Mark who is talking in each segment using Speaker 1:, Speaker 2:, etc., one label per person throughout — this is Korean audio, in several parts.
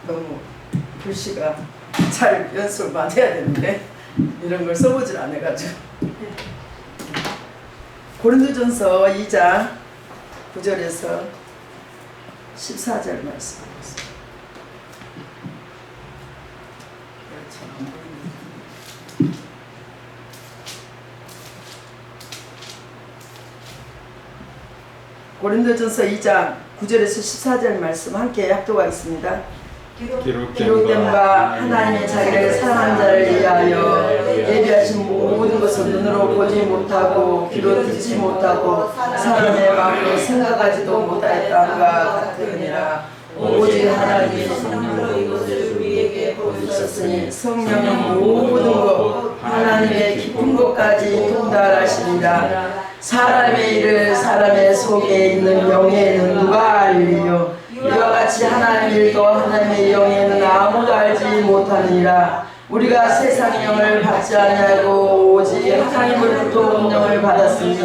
Speaker 1: 너무 글씨가 잘 연습을 많이 해야 되는데 이런 걸 써보질 않아가지고. 고린도전서 2장 9절에서 14절 말씀하겠습니다. 고린도전서 2장 9절에서 14절 말씀 함께 합독하겠습니다. 기록된 바 하나님의 자기를 사랑한 자를 위하여 예비하신 모든 것을 눈으로 보지 못하고 귀로 듣지 못하고 사람의 마음으로 생각하지도 못하였다함과 같으니라. 오직 하나님이 성령으로 이것을 우리에게 보여주셨으니 성령은 모든 것 하나님의 깊은 것까지 통달하시니라. 사람의 일을 사람의 속에 있는 영에는 누가 알리요? 이와 같이 하나님의 일도 하나님의 영에는 아무도 알지 못하느니라. 우리가 세상의 영을 받지 아니하고 오직 하나님으로부터 온 영을 받았으니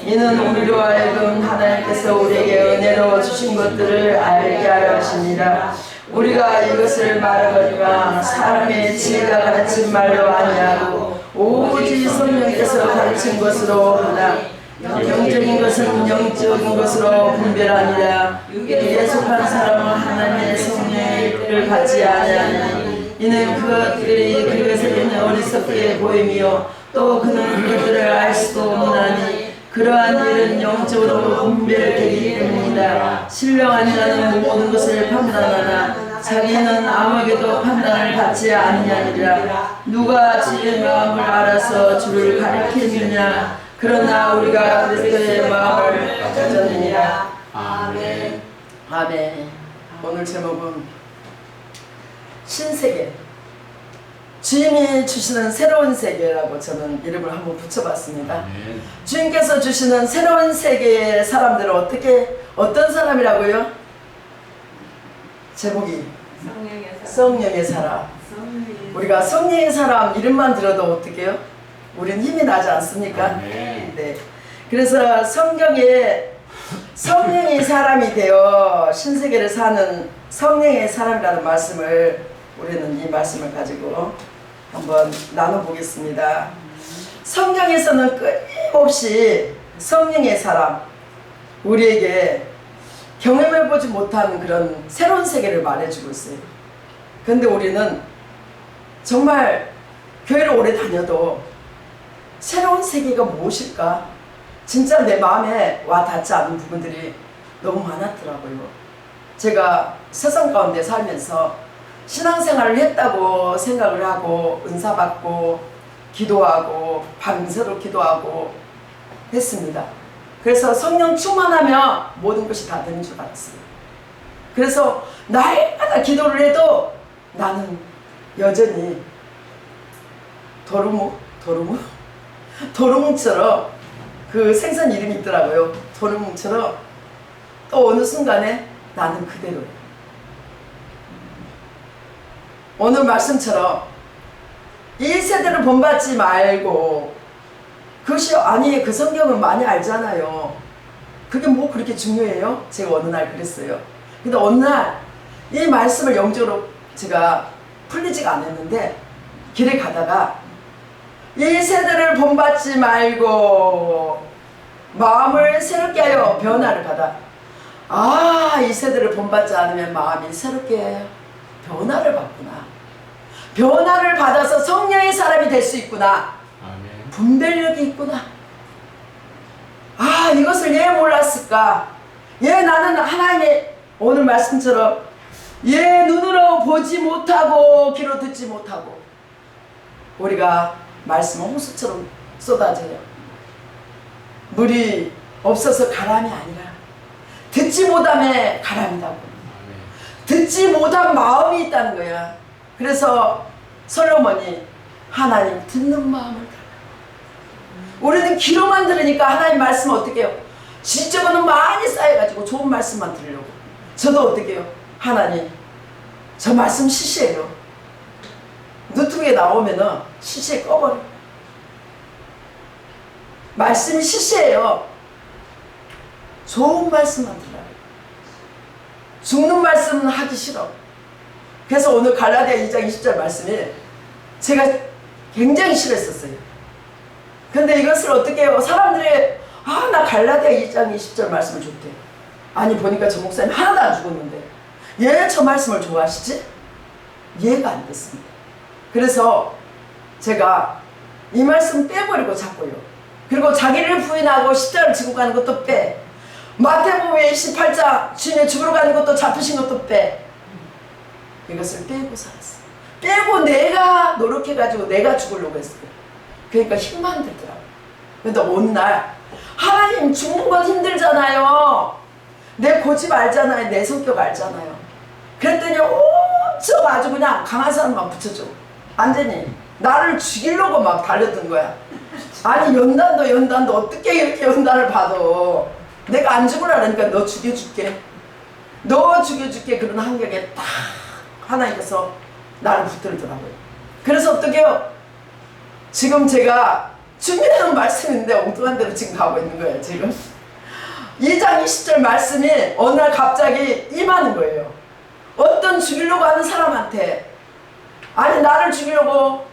Speaker 1: 이는 우리로 하여금 하나님께서 우리에게 은혜로 주신 것들을 알게 하려 하시니라. 우리가 이것을 말하거니와 사람의 지혜가 가르친 말로 아니하고 오직 성령께서 가르친 것으로 하나 영적인 것은 영적인 것으로 분별하니라. 육에 속한 사람은 하나님의 성령의 일을 받지 아니하니 이는 그것들이 그것에게는 어리석게 보임이요 또 그는 그것들을 알 수도 없나니 그러한 일은 영적으로 분별되기 때문이다. 신령한 자는 모든 것을 판단하나 자기는 아무에게도 판단을 받지 아니하니라. 누가 주의 마음을 알아서 주를 가리켰느냐. 그러나 우리가 그리스도의 마음을 가졌느니라. 아멘. 아멘. 오늘 제목은 신세계, 주님이 주시는 새로운 세계라고 저는 이름을 한번 붙여봤습니다.
Speaker 2: 아멘.
Speaker 1: 주님께서 주시는 새로운 세계의 사람들은 어떤 사람이라고요? 제목이 성령의 사람. 우리가 성령의 사람 이름만 들어도 어떻게 해요? 우리는 힘이 나지 않습니까? 네. 그래서 성경에 성령의 사람이 되어 신세계를 사는 성령의 사람이라는 말씀을 우리는 이 말씀을 가지고 한번 나눠보겠습니다. 성경에서는 끊임없이 성령의 사람, 우리에게 경험해보지 못한 그런 새로운 세계를 말해주고 있어요. 그런데 우리는 정말 교회를 오래 다녀도 새로운 세계가 무엇일까? 진짜 내 마음에 와 닿지 않는 부분들이 너무 많았더라고요. 제가 세상 가운데 살면서 신앙생활을 했다고 생각을 하고 은사받고 기도하고 밤새도록 기도하고 했습니다. 그래서 성령 충만하면 모든 것이 다 되는 줄 알았어요. 그래서 날마다 기도를 해도 나는 여전히 도루묵처럼 그 생선 이름이 있더라고요. 도루묵처럼 또 어느 순간에 나는 그대로예요. 오늘 말씀처럼 1세대를 본받지 말고 그것이 아니 그 성경은 많이 알잖아요. 그게 뭐 그렇게 중요해요? 제가 어느 날 그랬어요. 근데 어느 날 이 말씀을 영적으로 제가 풀리지가 않았는데 길에 가다가 1세대를 본받지 말고 마음을 새롭게 하여 변화를 받아. 아, 2세대를 본받지 않으면 마음이 새롭게 변화를 받구나. 변화를 받아서 성령의 사람이 될 수 있구나.
Speaker 2: 아멘.
Speaker 1: 분별력이 있구나. 아, 이것을 얘 몰랐을까? 얘 나는 하나님의 오늘 말씀처럼 얘 눈으로 보지 못하고 귀로 듣지 못하고 우리가 말씀은 홍수처럼 쏟아져요. 물이 없어서 가람이 아니라 듣지 못함에 가람이라고. 듣지 못한 마음이 있다는 거야. 그래서 솔로몬이 하나님 듣는 마음을 달라. 우리는 귀로만 들으니까 하나님 말씀 어떻게 해요? 지적은 많이 쌓여가지고 좋은 말씀만 들으려고. 저도 어떻게 해요? 하나님 저 말씀 시시해요. 유튜브에 나오면은 시시해 꺼버려. 말씀이 시시해요. 좋은 말씀만 들어요. 죽는 말씀은 하기 싫어. 그래서 오늘 갈라디아 2장 20절 말씀이 제가 굉장히 싫었었어요. 근데 이것을 어떻게 해요? 사람들이 나 갈라디아 2장 20절 말씀을 좋대. 아니 보니까 저 목사님 하나도 안 죽었는데 왜 저 말씀을 좋아하시지? 이해가 안 됐습니다. 그래서 제가 이 말씀 빼버리고 자꾸요. 그리고 자기를 부인하고 십자가를 지고 가는 것도 빼. 마태복음 28장 주님의 죽으러 가는 것도 잡히신 것도 빼. 이것을 빼고 살았어. 빼고 내가 노력해가지고 내가 죽으려고 했어요. 그러니까 힘만 들더라고요. 근데 어느 날 하나님 죽는 건 힘들잖아요. 내 고집 알잖아요. 내 성격 알잖아요. 그랬더니 엄청 아주 그냥 강한 사람만 붙여줘. 완전히 나를 죽이려고 막 달려든 거야. 아니 연단도 어떻게 이렇게 연단을 받아. 내가 안 죽으라니까 너 죽여줄게. 너 죽여줄게. 그런 환경에 딱 하나님께서 나를 붙들더라고요. 그래서 어떻게 해요? 지금 제가 준비하는 말씀인데 엉뚱한 데로 지금 가고 있는 거예요. 지금 2장 20절 말씀이 어느 날 갑자기 임하는 거예요. 어떤 죽이려고 하는 사람한테 아니 나를 죽이려고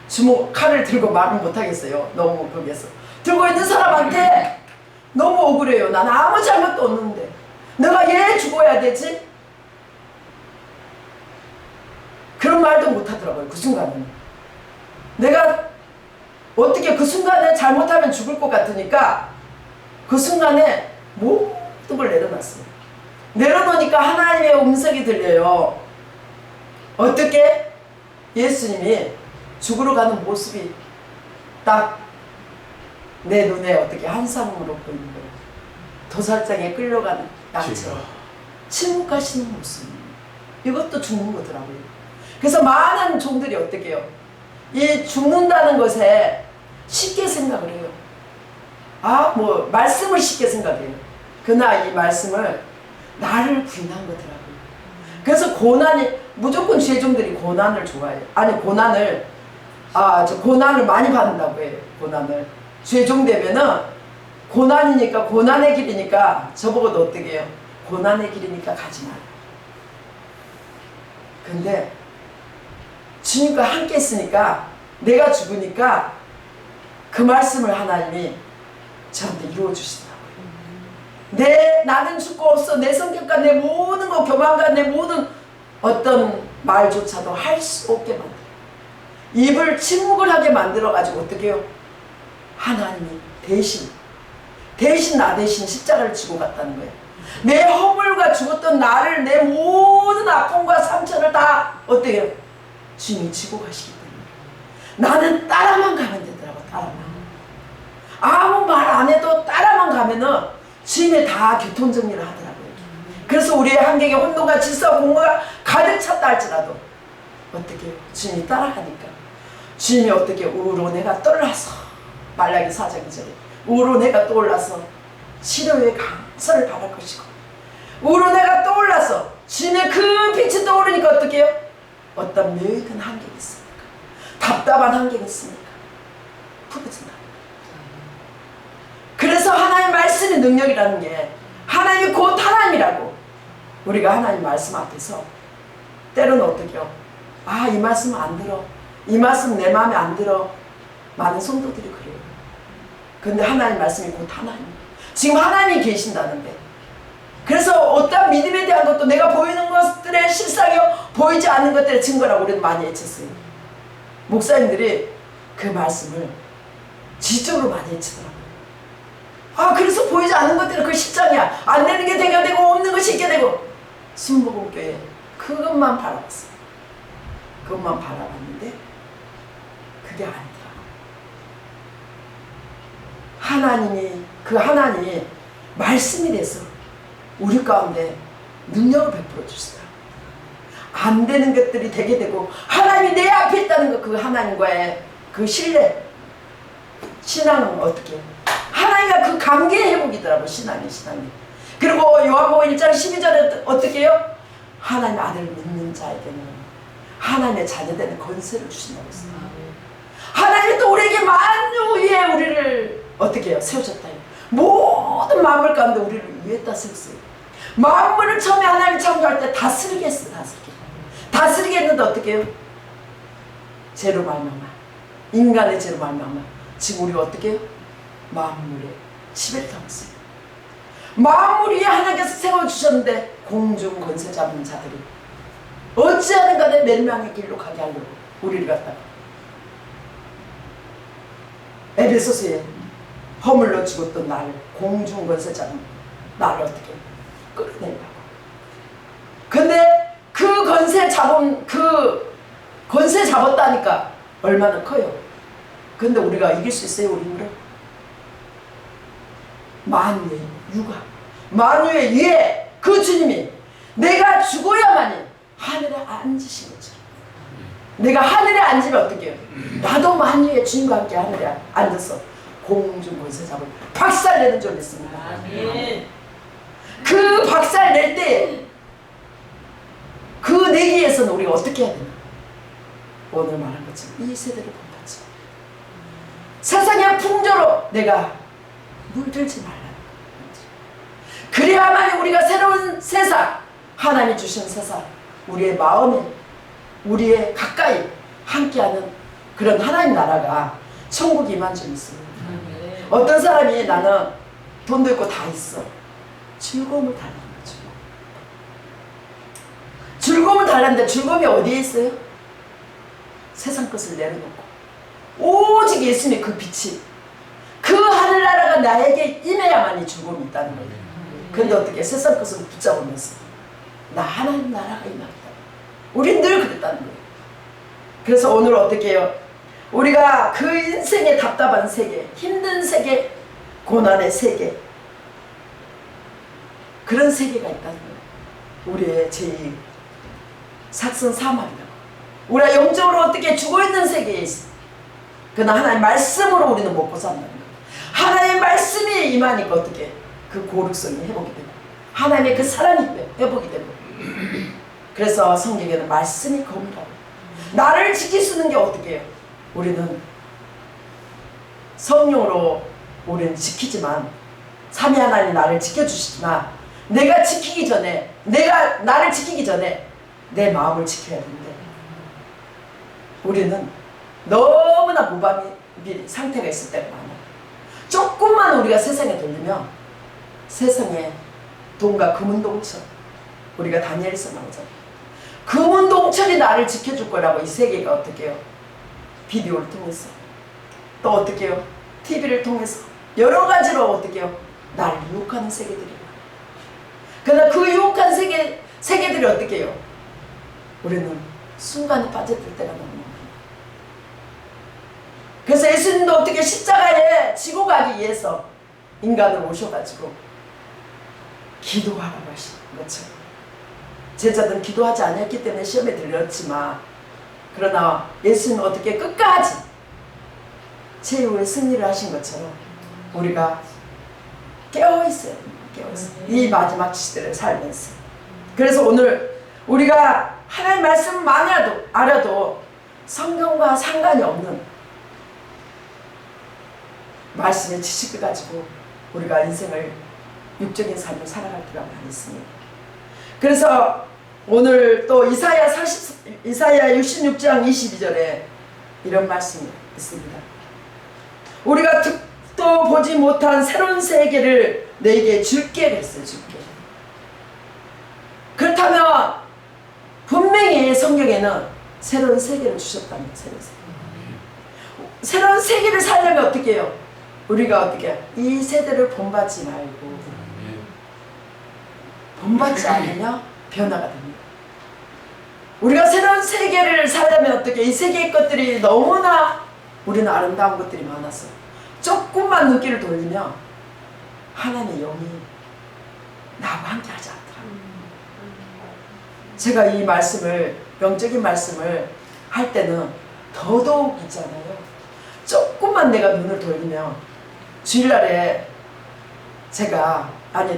Speaker 1: 주먹 칼을 들고 말은 못하겠어요. 너무 거기에서 들고 있는 사람한테 너무 억울해요. 난 아무 잘못도 없는데 내가 얘 죽어야 되지? 그런 말도 못하더라고요. 그 순간은 내가 어떻게 그 순간에 잘못하면 죽을 것 같으니까 그 순간에 모든 걸 내려놨어요. 내려놓으니까 하나님의 음성이 들려요. 어떻게? 예수님이 죽으러 가는 모습이 딱 내 눈에 어떻게 한상으로 보이는 거예요. 도살장에 끌려가는 양처럼 침묵하시는 모습. 이것도 죽는 거더라고요. 그래서 많은 종들이 어떻게 해요? 이 죽는다는 것에 쉽게 생각을 해요. 말씀을 쉽게 생각해요. 그러나 이 말씀을 나를 부인한 거더라고요. 그래서 고난이 무조건 죄종들이 고난을 좋아해요. 아니 고난을 많이 받는다고 해요. 고난을 죄종 되면은 고난이니까 고난의 길이니까 저보고도 어떻게 해요? 고난의 길이니까 가지 마라. 근데 주님과 함께 있으니까 내가 죽으니까 그 말씀을 하나님이 저한테 이루어 주시더라고요. 나는 죽고 없어. 내 성격과 내 모든 것, 교만과 내 모든 어떤 말조차도 할 수 없게 만들어요. 입을 침묵을 하게 만들어가지고 어떻게 해요? 하나님이 대신 나 대신 십자가를 지고 갔다는 거예요. 내 허물과 죽었던 나를, 내 모든 아픔과 상처를 다 어떻게 해요? 주님이 지고 가시기 때문에 나는 따라만 가면 되더라고. 따라만. 아무 말 안 해도 따라만 가면은 주님이 다 교통정리를 하더라고요. 그래서 우리의 환경에 혼돈과 질서와 공허가 가득 찼다 할지라도 어떻게 해요? 주님이 따라가니까 주님이 어떻게 우로 내가 떠올라서 말라기 4장 2절에 우로 내가 떠올라서 치료의 강서를 바랄 것이고 우로 내가 떠올라서 주님의 그 빛이 떠오르니까 어떻게 해요? 어떤 묘익한 환경이 있습니까? 답답한 환경이 있습니까? 푸근진다. 그래서 하나님 말씀의 능력이라는 게 하나님이 곧 하나님이라고 우리가 하나님 말씀 앞에서 때로는 어떻게 해요? 이 말씀은 안 들어. 이 말씀 내 마음에 안 들어. 많은 성도들이 그래요. 근데 하나님 말씀이 곧 하나님. 지금 하나님이 계신다는데. 그래서 어떤 믿음에 대한 것도 내가 보이는 것들의 실상이 보이지 않는 것들의 증거라고 우리는 많이 외쳤어요. 목사님들이 그 말씀을 지적으로 많이 외치더라고요. 그래서 보이지 않는 것들은 그 실상이야. 안 되는 게 되게 되고 없는 것이 있게 되고. 순복음교회 그것만 바라봤어요. 그것만 바라봤는데 그게 아니더라고요. 하나님이 말씀이 돼서 우리 가운데 능력을 베풀어 주시더라고요. 안 되는 것들이 되게 되고 하나님이 내 앞에 있다는 것, 그 하나님과의 그 신뢰, 신앙은 어떻게 해요? 하나님과 그 관계의 회복이더라고요. 신앙이. 그리고 요한복음 1장 12절에 어떻게 해요? 하나님 아들 믿는 자에게는 하나님의 자녀되는 권세를 주신다고 했어요. 하나님이 또 우리에게 만유 위에 우리를 어떻게 해요? 세우셨다. 모든 만물 가운데 우리를 위에다 세웠어요. 만물을 처음에 하나님이 창조할 때 다스리게 했어. 다스리게 했는데 어떻게 해요? 죄로 말미암아, 인간의 죄로 말미암아 지금 우리가 어떻게 해요? 만물의 지배를 당했어요. 만물 위에 하나님께서 세워주셨는데 공중 권세 잡은 자들이 어찌하든 간에 멸망의 길로 가게 하려고 우리를 갖다가 에베소서에 허물로 죽었던 나를, 공중 권세 잡은 나를 어떻게 끌어내려고. 근데 그 권세 잡은, 그 권세 잡았다니까 얼마나 커요. 근데 우리가 이길 수 있어요? 우리 힘으로? 만유의 유가, 만유의 위에 그 주님이 내가 죽어야만이 하늘에 앉으신 것처럼, 내가 하늘에 앉으면 어떻게 해요? 나도 만유의 주님과 함께 하늘에 앉아서 공중 권세 잡을 박살내는 줄 믿습니다. 아멘. 그 박살 낼 때 그 내기에서는 우리가 어떻게 해야 되나? 오늘 말한 것처럼 이 세대를 본받지, 세상의 풍조로 내가 물들지 말라는 거지. 그래야만 우리가 새로운 세상, 하나님이 주신 세상, 우리의 마음에, 우리의 가까이 함께하는 그런 하나님 나라가 천국이 임한 줄 믿습니다. 어떤 사람이 나는 돈도 있고 다 있어, 즐거움을 달라는 거죠. 즐거움을 달라는데 즐거움이 어디에 있어요? 세상 것을 내려놓고 오직 예수님의 그 빛이, 그 하늘나라가 나에게 임해야만이 즐거움이 있다는 거예요. 그런데 어떻게 세상 것을 붙잡으면서 나 하나님 나라가 임하겠다, 우린 늘 그랬다는 거예요. 그래서 오늘 어떻게 해요? 우리가 그 인생의 답답한 세계, 힘든 세계, 고난의 세계, 그런 세계가 있다는 거예요. 우리의 제2 삭선사막이라고. 우리가 영적으로 어떻게 죽어있는 세계에 있어. 그러나 하나님의 말씀으로 우리는 먹고 산다는 거예요. 하나님의 말씀이 임하니까 어떻게 그 고룩성이 회복이 되고 하나님의 그 사랑이 회복이 되고. 그래서 성경에는 말씀이 검이라고. 나를 지킬 수 있는 게 어떻게 해요? 우리는 성령으로 우리는 지키지만, 삼위 하나님이 나를 지켜주시지만, 내가 지키기 전에, 내가 나를 지키기 전에 내 마음을 지켜야 되는데, 우리는 너무나 무방비 상태가 있을 때가 많아요. 조금만 우리가 세상에 돌리면 세상에 돈과 금은동철, 우리가 다니엘서 나오잖아요. 금은동철이 나를 지켜줄 거라고 이 세계가 어떻게 해요? 비디오를 통해서, 또 어떻게 해요? TV를 통해서 여러 가지로 어떻게 해요? 나를 유혹하는 세계들이에요. 그러나 그 유혹한 세계들이 어떻게 해요? 우리는 순간에 빠져들 때가 너무 많아요. 그래서 예수님도 어떻게 십자가에 지고 가기 위해서 인간으로 오셔가지고 기도하라고 하시는 것처럼, 제자들은 기도하지 않았기 때문에 시험에 들렸지만, 그러나 예수님은 어떻게 끝까지 최후의 승리를 하신 것처럼 우리가 깨어있어야 됩니다. 깨어있어요. 이 마지막 시대를 살면서. 그래서 오늘 우리가 하나님 말씀만 알아도 성경과 상관이 없는 말씀의 지식을 가지고 우리가 인생을, 육적인 삶을 살아갈 필요가 많이 있습니다. 그래서 오늘 또 이사야 66장 22절에 이런 말씀이 있습니다. 우리가 듣도 보지 못한 새로운 세계를 너에게 줄게 그랬어요. 줄게. 그렇다면 분명히 성경에는 새로운 세계를 주셨다는 거예요. 새로운 세계를 살려면 어떻게 해요? 우리가 어떻게 해요? 이 세대를 본받지 말고, 본받지 않으면 변화가 됩니다. 우리가 새로운 세계를 살려면 어떻게, 이 세계의 것들이 너무나 우리는 아름다운 것들이 많아서 조금만 눈길을 돌리면 하나님의 영이 나하고 함께 하지 않더라고요. 제가 이 말씀을, 영적인 말씀을 할 때는 더더욱 있잖아요. 조금만 내가 눈을 돌리면, 주일날에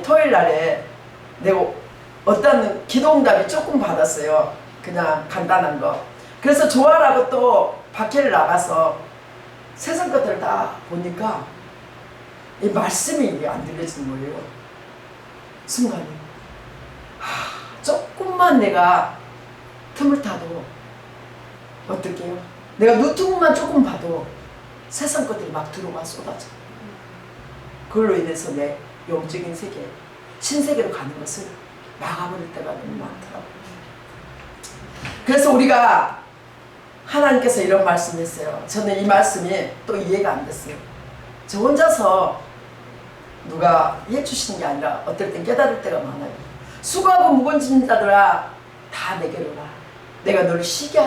Speaker 1: 토요일날에 내가 어떤 기도응답이 조금 받았어요. 그냥 간단한 거. 그래서 좋아라고 또 밖에 나가서 세상 것들을 다 보니까 이 말씀이 안 들려지는 거예요. 순간에. 조금만 내가 틈을 타도 어떻게 해요? 내가 누트문만 조금 봐도 세상 것들이 막 들어와 쏟아져. 그걸로 인해서 내 영적인 세계, 신세계로 가는 것을 막아버릴 때가 너무 많더라고요. 그래서 우리가 하나님께서 이런 말씀을 했어요. 저는 이 말씀이 또 이해가 안 됐어요. 저 혼자서 누가 해주시는 게 아니라 어떨 땐 깨달을 때가 많아요. 수고하고 무거운 짐진 자들아 다 내게로 와. 내가 너를 쉬게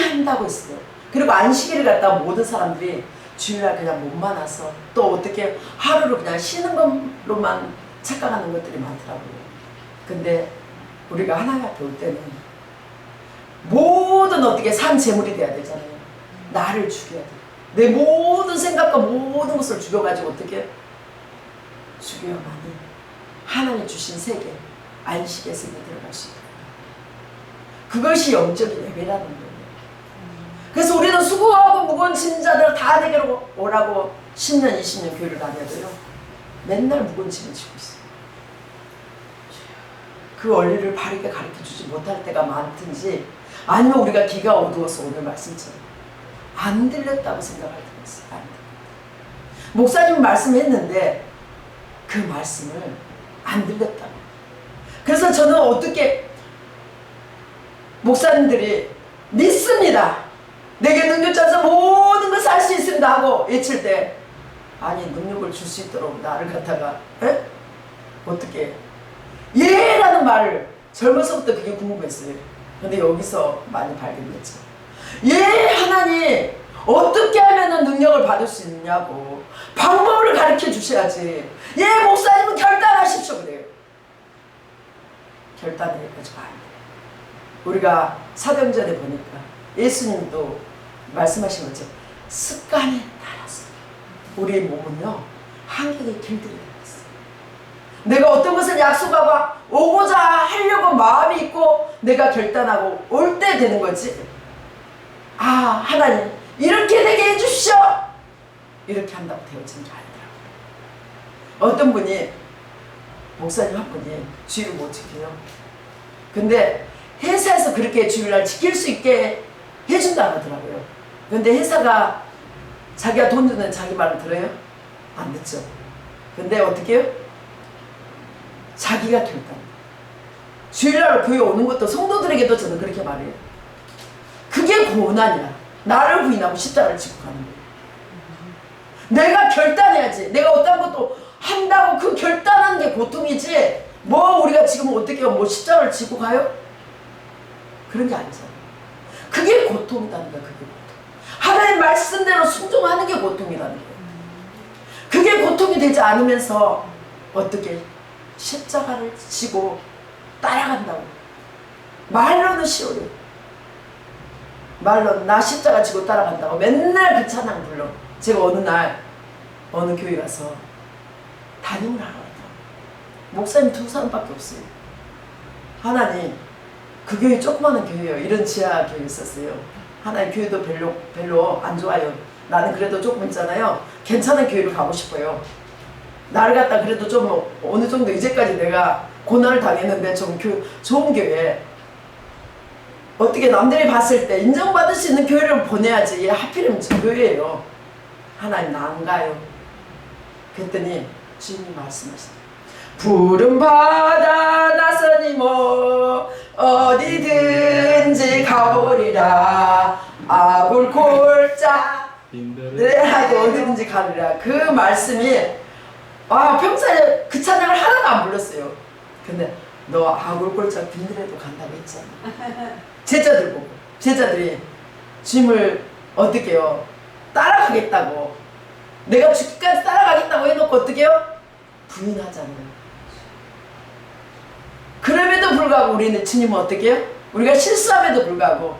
Speaker 1: 한다고 했어요. 그리고 안식일을 갖다가 모든 사람들이 주일날 그냥 몸만 와서 또 어떻게 하루를 그냥 쉬는 것로만 착각하는 것들이 많더라고요. 근데 우리가 하나님 앞에 올 때는 모든 어떻게 산 제물이 돼야 되잖아요. 나를 죽여야 돼. 내 모든 생각과 모든 것을 죽여가지고 어떻게 죽여야만이 하나님 주신 세계, 안식의 세계에 들어갈 수 있다. 그것이 영적인 예배라는 거예요. 그래서 우리는 수고하고 무거운 짐진 자들 다 내게로 오라고 10년, 20년 교회를 다녀도요. 맨날 무거운 짐을 지고 있어요. 그 원리를 바르게 가르쳐주지 못할 때가 많든지 아니면 우리가 귀가 어두워서 오늘 말씀처럼 안 들렸다고 생각할 때가 있어요. 안 들렸다. 목사님 말씀했는데 그 말씀을 안 들렸다고. 그래서 저는 어떻게 목사님들이 믿습니다. 내게 능력 자서 모든 것을 할 수 있습니다 하고 외칠 때 아니 능력을 줄 수 있도록 나를 갖다가 어떻게 예라는 말을 젊어서부터 그게 궁금했어요. 근데 여기서 많이 발견됐죠. 예 하나님 어떻게 하면 능력을 받을 수 있느냐고 방법을 가르쳐 주셔야지. 예 목사님은 결단하십시오 그래요. 결단해가지고 안 돼요. 우리가 사도행전에 보니까 예수님도 말씀하신 것처럼 습관에 따라서 우리의 몸은요 한계의 길들이 있어요. 내가 어떤 것을 약속하고 오고자 하려고 마음이 있고 내가 결단하고 올 때 되는 거지. 아 하나님 이렇게 되게 해주십시오 이렇게 한다고 되어지는 게 아니더라고요. 어떤 분이 목사님 한 분이 주일을 못 지켜요. 근데 회사에서 그렇게 주일날 지킬 수 있게 해준다 하더라고요. 근데 회사가 자기가 돈 주는 자기 말을 들어요? 안 듣죠. 근데 어떻게 해요? 자기가 결단. 주일날 교회 오는 것도 성도들에게도 저는 그렇게 말해요. 그게 고난이야. 나를 부인하고 십자가를 지고 가는 거예요. 내가 결단해야지. 내가 어떤 것도 한다고 그 결단하는 게 고통이지 뭐 우리가 지금 어떻게 뭐 십자가를 지고 가요? 그런 게 아니잖아요. 그게 고통이라는 거야. 그게 고통. 하나님 말씀대로 순종하는 게 고통이라는 거예요. 그게 고통이 되지 않으면서 어떻게 십자가를 지고 따라간다고. 말로는 쉬워요. 말로는 나 십자가 지고 따라간다고 맨날 그 찬양 불러. 제가 어느 날 어느 교회 가서 담임을 하러 왔다. 목사님 2사람밖에 없어요. 하나님 그 교회 조그마한 교회예요. 이런 지하 교회 있었어요. 하나님 교회도 별로 안 좋아요. 나는 그래도 조금 있잖아요. 괜찮은 교회를 가고 싶어요. 나를 갖다 그래도 좀 어느 정도 이제까지 내가 고난을 당했는데 좀 좋은 교회 어떻게 남들이 봤을 때 인정받을 수 있는 교회를 보내야지. 하필이면 저 교회예요. 하나님 나 안 가요. 그랬더니 주님이 말씀하셨어요. 푸른 바다 나서니 뭐 어디든지 가보리라. 아굴 골짜 내하고 어디든지 가리라. 그 말씀이 평소에 그 찬양을 하나도 안 불렀어요. 근데 너 아굴 골짜 빈들에도 간다고 했잖아. 제자들 보고 제자들이 주님을 어떻게 해요? 따라가겠다고 내가 죽기까지 따라가겠다고 해놓고 어떻게 해요? 부인하잖아요. 그럼에도 불구하고 우리는 주님은 어떻게 해요? 우리가 실수함에도 불구하고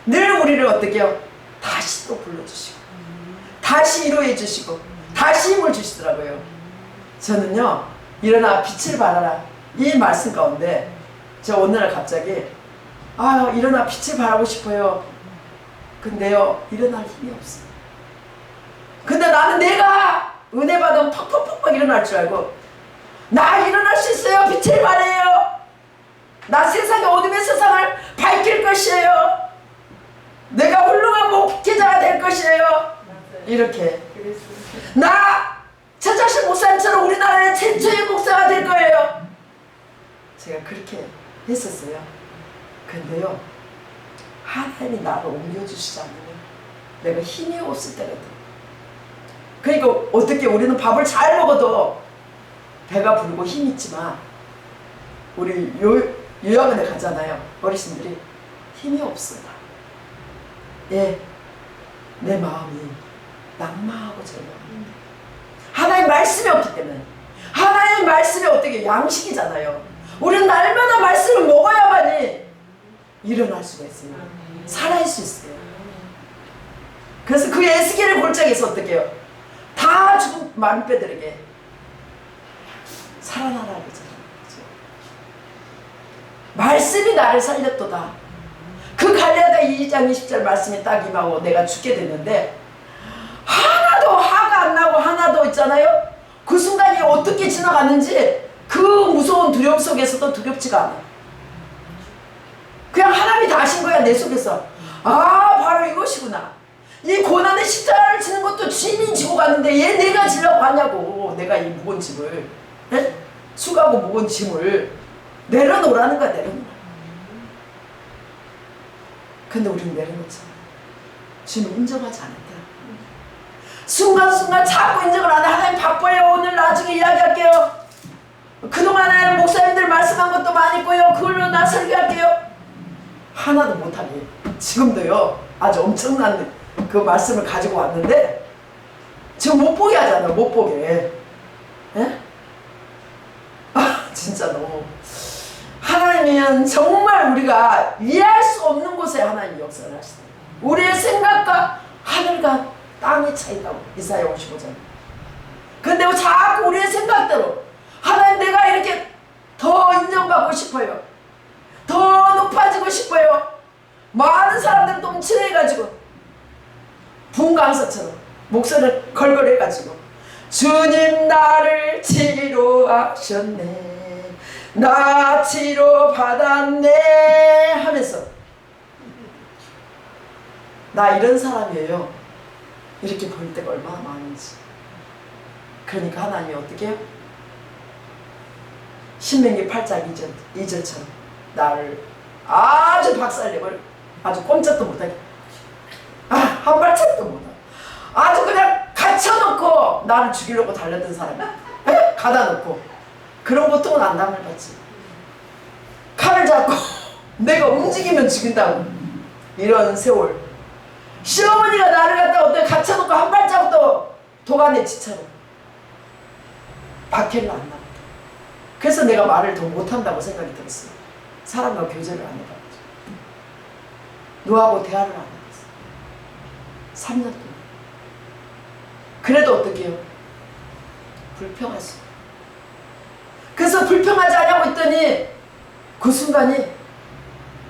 Speaker 1: 늘 우리를 어떻게 해요? 다시 또 불러주시고 다시 위로해 주시고 다시 힘을 주시더라고요. 저는요 일어나 빛을 발하라 이 말씀 가운데 저 어느 날 갑자기 일어나 빛을 발하고 싶어요. 근데요 일어날 힘이 없어요. 근데 나는 내가 은혜 받으면 퍽퍽퍽 일어날 줄 알고 나 일어날 수 있어요. 빛을 발해요. 나 세상의 어둠의 세상을 밝힐 것이에요. 내가 훌륭한 목회자가 될 것이에요. 이렇게. 나 차자식 목사님처럼 우리나라의 최초의 목사가 될 거예요. 제가 그렇게 했었어요. 근데요, 하나님이 나를 옮겨주시지 않으면 내가 힘이 없을 때가 있다. 그러니까 어떻게 우리는 밥을 잘 먹어도 배가 부르고 힘이 있지만 우리 요양원에 가잖아요. 어르신들이 힘이 없어요. 예, 내 마음이 낙마하고 절망합니다. 하나님 말씀이 없기 때문에. 하나님 말씀이 어떻게 양식이잖아요. 우리는 날마다 말씀을 먹어야만이 일어날 수가 있어요. 살아날 수 있어요. 그래서 그 에스겔의 골짜기에서 어떻게 해요? 다 죽은 만뼈들에게 살아나라고 그러잖아요. 말씀이 나를 살렸도다. 그 갈라디아 2장 20절 말씀이 딱 임하고 내가 죽게 됐는데 하나도 화가 안 나고 하나도 있잖아요. 그 순간이 어떻게 지나갔는지 그 무서운 두려움 속에서도 두렵지가 않아. 그냥 하나님이 다 하신 거야. 내 속에서. 아, 바로 이것이구나. 이 고난의 십자가를 지는 것도 주인이 지고 갔는데 얘 내가 지려고 하냐고. 내가 이 무거운 짐을, 네? 수고하고 무거운 짐을 내려놓으라는 거야. 내려놓으라. 근데 우리는 내려놓잖아. 주님을 인정하지 않았다. 순간순간 자꾸 인정을 안 해. 하나님 바빠요. 오늘 나중에 이야기할게요. 그동안에 목사님들 말씀한 것도 많이 있고요. 그걸로 나 설교할게요. 하나도 못하게. 지금도요. 아주 엄청난 그 말씀을 가지고 왔는데 지금 못 보게 하잖아요. 못 보게. 예? 아, 진짜 너무. 하나님은 정말 우리가 이해할 수 없는 곳에 하나님 역사를 하시다. 우리의 생각과 하늘과 땅의 차이라고 이사야 55장. 근데 자꾸 우리의 생각대로 하나님 내가 이렇게 더 인정받고 싶어요. 더 높아지고 싶어요. 많은 사람들 동치해가지고 부흥 강사처럼 목소리를 걸걸해가지고 주님 나를 치료하셨네. 나 치료받았네 하면서 나 이런 사람이에요. 이렇게 보일 때가 얼마나 많은지. 그러니까 하나님이 어떻게 해요? 신명기 8장 2절처럼 나를 아주 박살내버려. 아주 꼼짝도 못하게. 한 발짝도 못하게. 아주 그냥 갇혀놓고 나를 죽이려고 달렸던 사람이야. 가다놓고. 그런 고통은 안 당할 받지. 칼을 잡고 내가 움직이면 죽인다고. 이런 세월. 시어머니가 나를 갖다 어떻게 갇혀놓고 한 발짝도 도가내 지처럼 박해를 안 나고. 그래서 내가 말을 더 못한다고 생각이 들었어요. 사람과 교제를 안 해봤죠. 너하고 대화를 안 해봤어요. 3년 동안. 그래도 어떻게 해요? 불평했어요. 그래서 불평하지 않냐고 했더니 그 순간이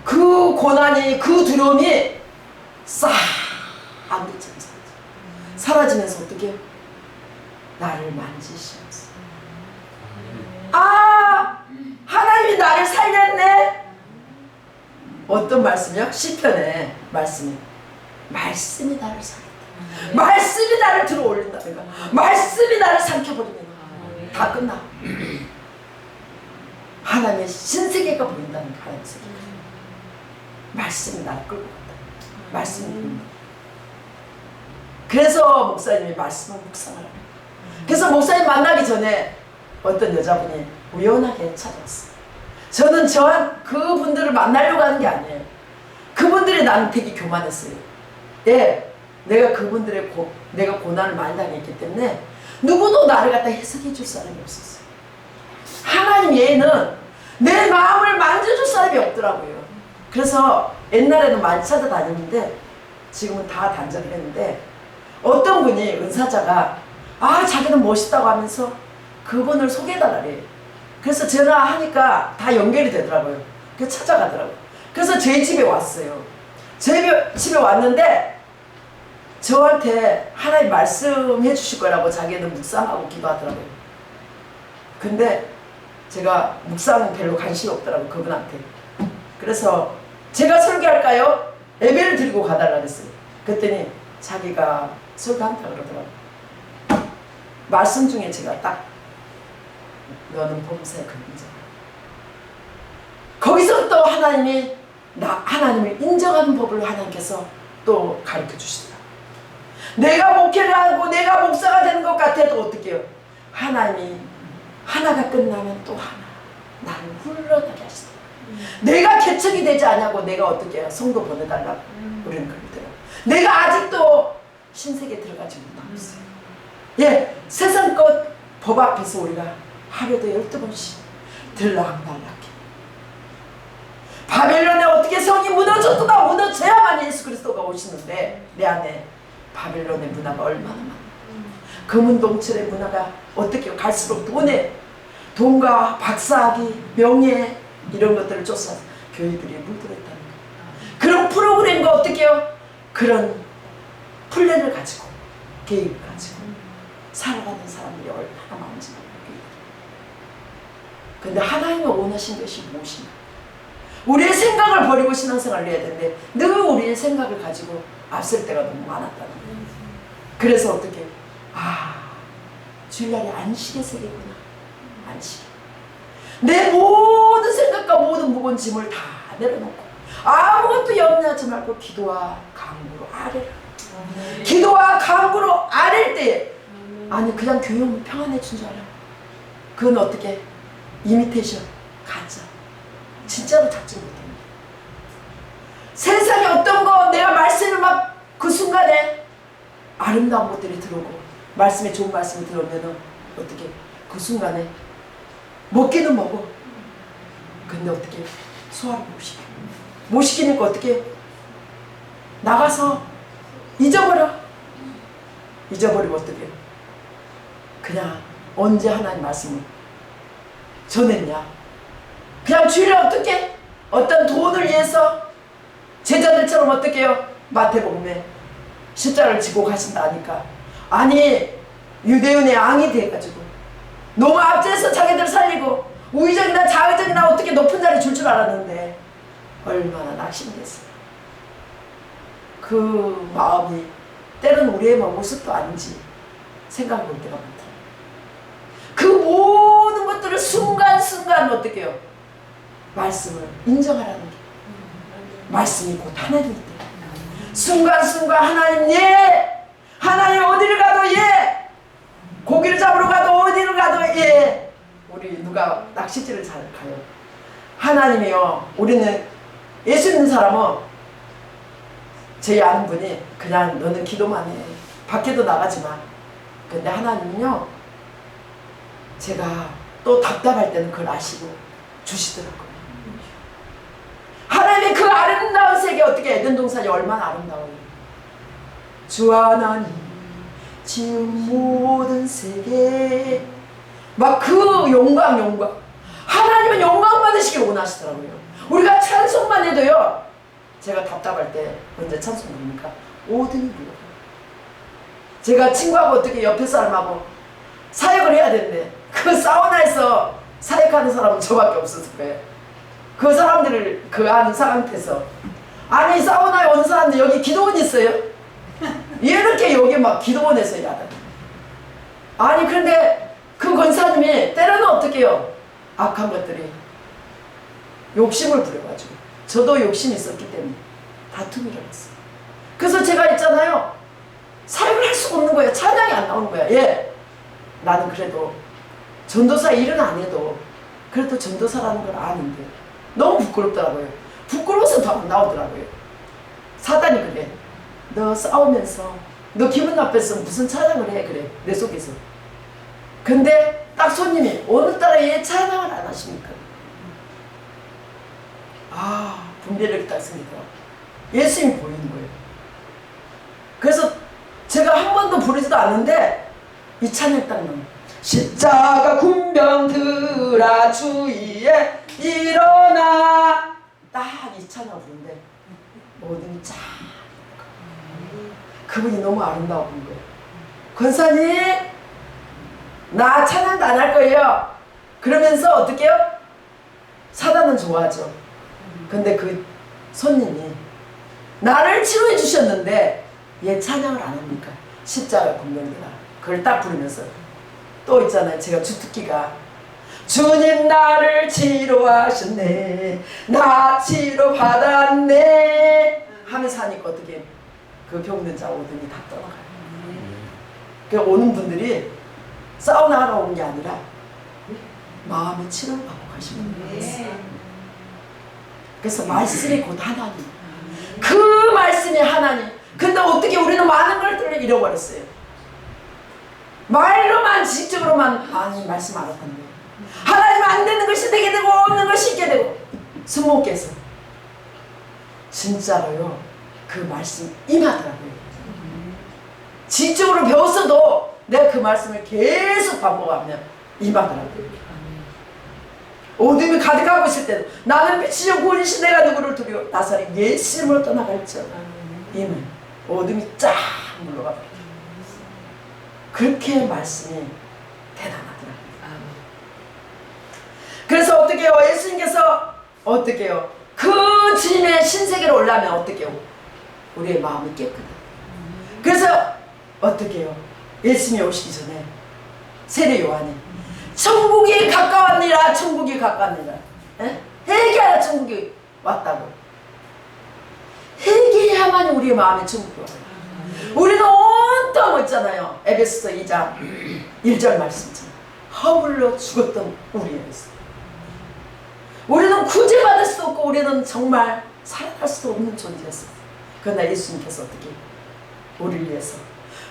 Speaker 1: 그 고난이 그 두려움이 싹 안개처럼 사라지면서 어떻게 해요? 나를 만지시면서 아, 하나님이 나를 살렸네. 어떤 말씀이요? 시편의 말씀이 말씀이 나를 살렸다. 말씀이 나를 들어 올린다는 거. 말씀이 나를 삼켜버리는 거. 다 끝나. 하나님의 신세계가 보인다는 거. 하나님의 세계. 말씀이 나를 끌고 간다. 말씀이 보인다. 그래서 목사님이 말씀을 묵상하라. 그래서 목사님 만나기 전에 어떤 여자분이 우연하게 찾아왔어요. 저는 그분들을 만나려고 하는 게 아니에요. 그분들이 나는 되게 교만했어요. 예, 내가 그분들의 내가 고난을 많이 당했기 때문에 누구도 나를 갖다 해석해 줄 사람이 없었어요. 하나님 외에는 내 마음을 만져줄 사람이 없더라고요. 그래서 옛날에는 많이 찾아다녔는데 지금은 다 단절을 했는데 어떤 분이 은사자가 자기는 멋있다고 하면서 그분을 소개해달라래. 그래서 전화하니까 다 연결이 되더라고요. 그래서 찾아가더라고요. 그래서 제 집에 왔어요. 제 집에 왔는데 저한테 하나님 말씀해 주실 거라고 자기는 묵상하고 기도하더라고요. 근데 제가 묵상은 별로 관심이 없더라고 그분한테. 그래서 제가 설교할까요? 예배를 드리고 가달라 그랬어요. 그랬더니 자기가 설교한다 그러더라고. 말씀 중에 제가 딱 너는 범사에 근자. 거기서 또 하나님이 하나님을 인정하는 법을 하나님께서 또 가르쳐 주시더라고요. 내가 목회를 하고 내가 목사가 되는 것 같아도 어떻게 해요? 하나님이 하나가 끝나면 또 하나 나를 흘러나게 하시더라고요. 내가 개척이 되지 않냐고 내가 어떻게 해요? 성도 보내달라고 우리는 그러더라고요. 내가 아직도 신세계에 들어가지 못했어요. 예, 세상 것 법 앞에서 우리가 하루에도 12번씩 들락날락해. 바벨론에 어떻게 성이 무너졌구나. 무너져야만 예수 그리스도가 오시는데 내 안에 바벨론의 문화가 얼마나 많아. 금은동철의 문화가 어떻게 갈수록 돈과 박사학위, 명예 이런 것들을 쫓아서 교회들이 물들었다는 거예요. 그런 프로그램과 어떻게 해요? 그런 플랜을 가지고 계획을 가지고 살아가는 사람들이 얼마나 많은지 모르겠어요. 근데 하나님이 원하신 것이 무엇인가? 우리의 생각을 버리고 신앙생활을 해야 되는데 늘 우리의 생각을 가지고 앞설 때가 너무 많았다는 거예요. 그래서 어떻게 주일날이 안식의 세계구나. 안식. 내 모든 생각과 모든 무거운 짐을 다 내려놓고 아무것도 염려하지 말고 기도와 간구로 아뢰라. 기도와 간구로 아랠 때에 아니 그냥 교회 오면 평안해진 줄 알아. 그건 어떻게? 이미테이션, 가짜. 진짜로 잡지 못합니다. 세상에 어떤 거 내가 말씀을 막 그 순간에 아름다운 것들이 들어오고 말씀에 좋은 말씀이 들어오면은 어떻게 그 순간에 먹기는 먹어. 근데 어떻게 소화를 못 시켜. 못 시키니까 어떻게 나가서 잊어버려. 잊어버리면 어떻게 그냥 언제 하나님 말씀을 전했냐. 그냥 주일에 어떻게 어떤 돈을 위해서 제자들처럼 어떻게 해요. 마태복음에 십자가를 지고 가신다 하니까 아니 유대인의 왕이 돼가지고 너무 앞에서 자기들 살리고 우의적이나 자의적이나 어떻게 높은 자리 줄 알았는데 얼마나 낙심됐어요. 그 마음이 때로는 우리의 모습도 아닌지 생각해 볼 때가 많다. 그 모든 것들을 순간순간 어떻게 해요? 말씀을 인정하라는 게 말씀이 곧 하나님일 때 순간순간 하나님 예 하나님 어디를 가도 예 고기를 잡으러 가도 어디를 가도 예 우리 누가 낚시질을 잘 가요. 하나님이요 우리는 예수 믿는 사람은 제 아는 분이 그냥 너는 기도만 해 밖에도 나가지 마. 근데 하나님은요 제가 또 답답할 때는 그걸 아시고 주시더라고요. 하나님의 그 아름다운 세계 어떻게 에덴 동산이 얼마나 아름다워요. 주 하나님 지은 모든 세계 막 그 영광 하나님은 영광 받으시길 원하시더라고요. 우리가 찬송만 해도요 제가 답답할 때 언제 찬송 부르니까 오든이 불러요. 제가 친구하고 어떻게 옆에 사람하고 사역을 해야 되는데 그 사우나에서 사역하는 사람은 저밖에 없었을 거예요. 그 사람들을 그 아는 상태에서 아니 사우나에 온 사람들 여기 기도원 있어요? 이렇게 여기 막 기도원에서 일하다. 아니 그런데 그 권사님이 때로는 어떻게 해요? 악한 것들이 욕심을 부려가지고 저도 욕심이 있었기 때문에 다툼이 일어났어요. 그래서 제가 있잖아요 사역을 할 수가 없는 거예요. 찬양이 안 나오는 거야. 예, 나는 그래도 전도사 일은 안 해도 그래도 전도사라는 걸 아는데 너무 부끄럽더라고요. 부끄러워서 더 안 나오더라고요. 사단이 그래. 너 싸우면서 너 기분 나빠서 무슨 찬양을 해 그래 내 속에서. 근데 딱 손님이 오늘따라 얘 찬양을 안 하십니까? 분별력이 딱 있으니까 예수님이 보이는 거예요. 그래서 제가 한 번도 부르지도 않는데 이 찬양 딱 나와요. 십자가 군병들아 주위에 일어나 딱 이 찬양 부르는데 모든 쫙 그분이 너무 아름다워 보는 거예요. 권사님 나 찬양도 안 할 거예요. 그러면서 어떻게 해요? 사단은 좋아하죠. 근데 그 손님이 나를 치료해 주셨는데 얘 찬양을 안 합니까? 십자가 공명대가 그걸 딱 부르면서 또 있잖아요. 제가 주특기가 주님 나를 치료하셨네 나 치료받았네 하면서 하니까 어떻게 그 병든 자 오더니 다 떠나가요. 그러니까 오는 분들이 사우나 하러 오는 게 아니라 마음의 치료를 받고 가시는 거예요. 그래서 말씀이 곧 하나님. 그 말씀이 하나님. 근데 어떻게 우리는 많은 걸 잃어버렸어요. 말로만 지적으로만 많이 말씀 알았다는 거예요. 하나님 안 되는 것이 되게 되고 없는 것이 있게 되고 스모께서 진짜로요 그 말씀 임하더라고요. 지적으로 배웠어도 내가 그 말씀을 계속 반복하면 임하더라고요. 어둠이 가득하고 있을 때도 나는 빛이요 구원이신 내가 누구를 두려워 나사렛 예수 이름으로 떠나갈지어다. 이는 어둠이 쫙 물러가 버려요. 그렇게 말씀이 대단하더라고요. 그래서 어떻게 해요? 예수님께서 어떻게 해요? 그 주님의 신세계로 올라면 어떻게 해요? 우리의 마음이 깨끗해요. 그래서 어떻게 해요? 예수님이 오시기 전에 세례 요한이 천국이 가까웠니라 천국이 가까웠니라 회개하라 천국이 왔다고. 회개해야만 우리의 마음에 천국이 와요. 우리는 온통 있잖아요. 에베소서 2장 1절 말씀처럼 허물로 죽었던 우리였어요. 우리는 구제받을 수도 없고 우리는 정말 살아날 수도 없는 존재였어요. 그러나 예수님께서 어떻게 우리를 위해서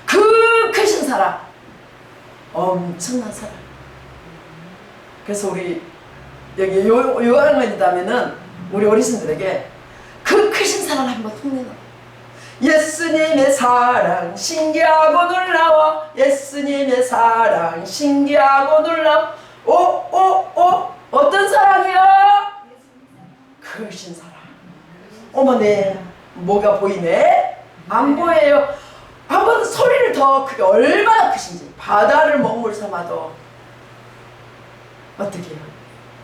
Speaker 1: 그 크신 사랑, 엄청난 사랑. 그래서 우리 여기 요한관이라면은 우리 어르신들에게 그 크신 사랑을 한번 흉내내. 예수님의 사랑 신기하고 놀라워. 예수님의 사랑 신기하고 놀라워. 어떤 사랑이요? 크신 사랑. 어머 내 뭐가 보이네? 안 보여요. 한번 소리를 더 크게 얼마나 크신지. 바다를 먹물 삼아도 어떻게 해요?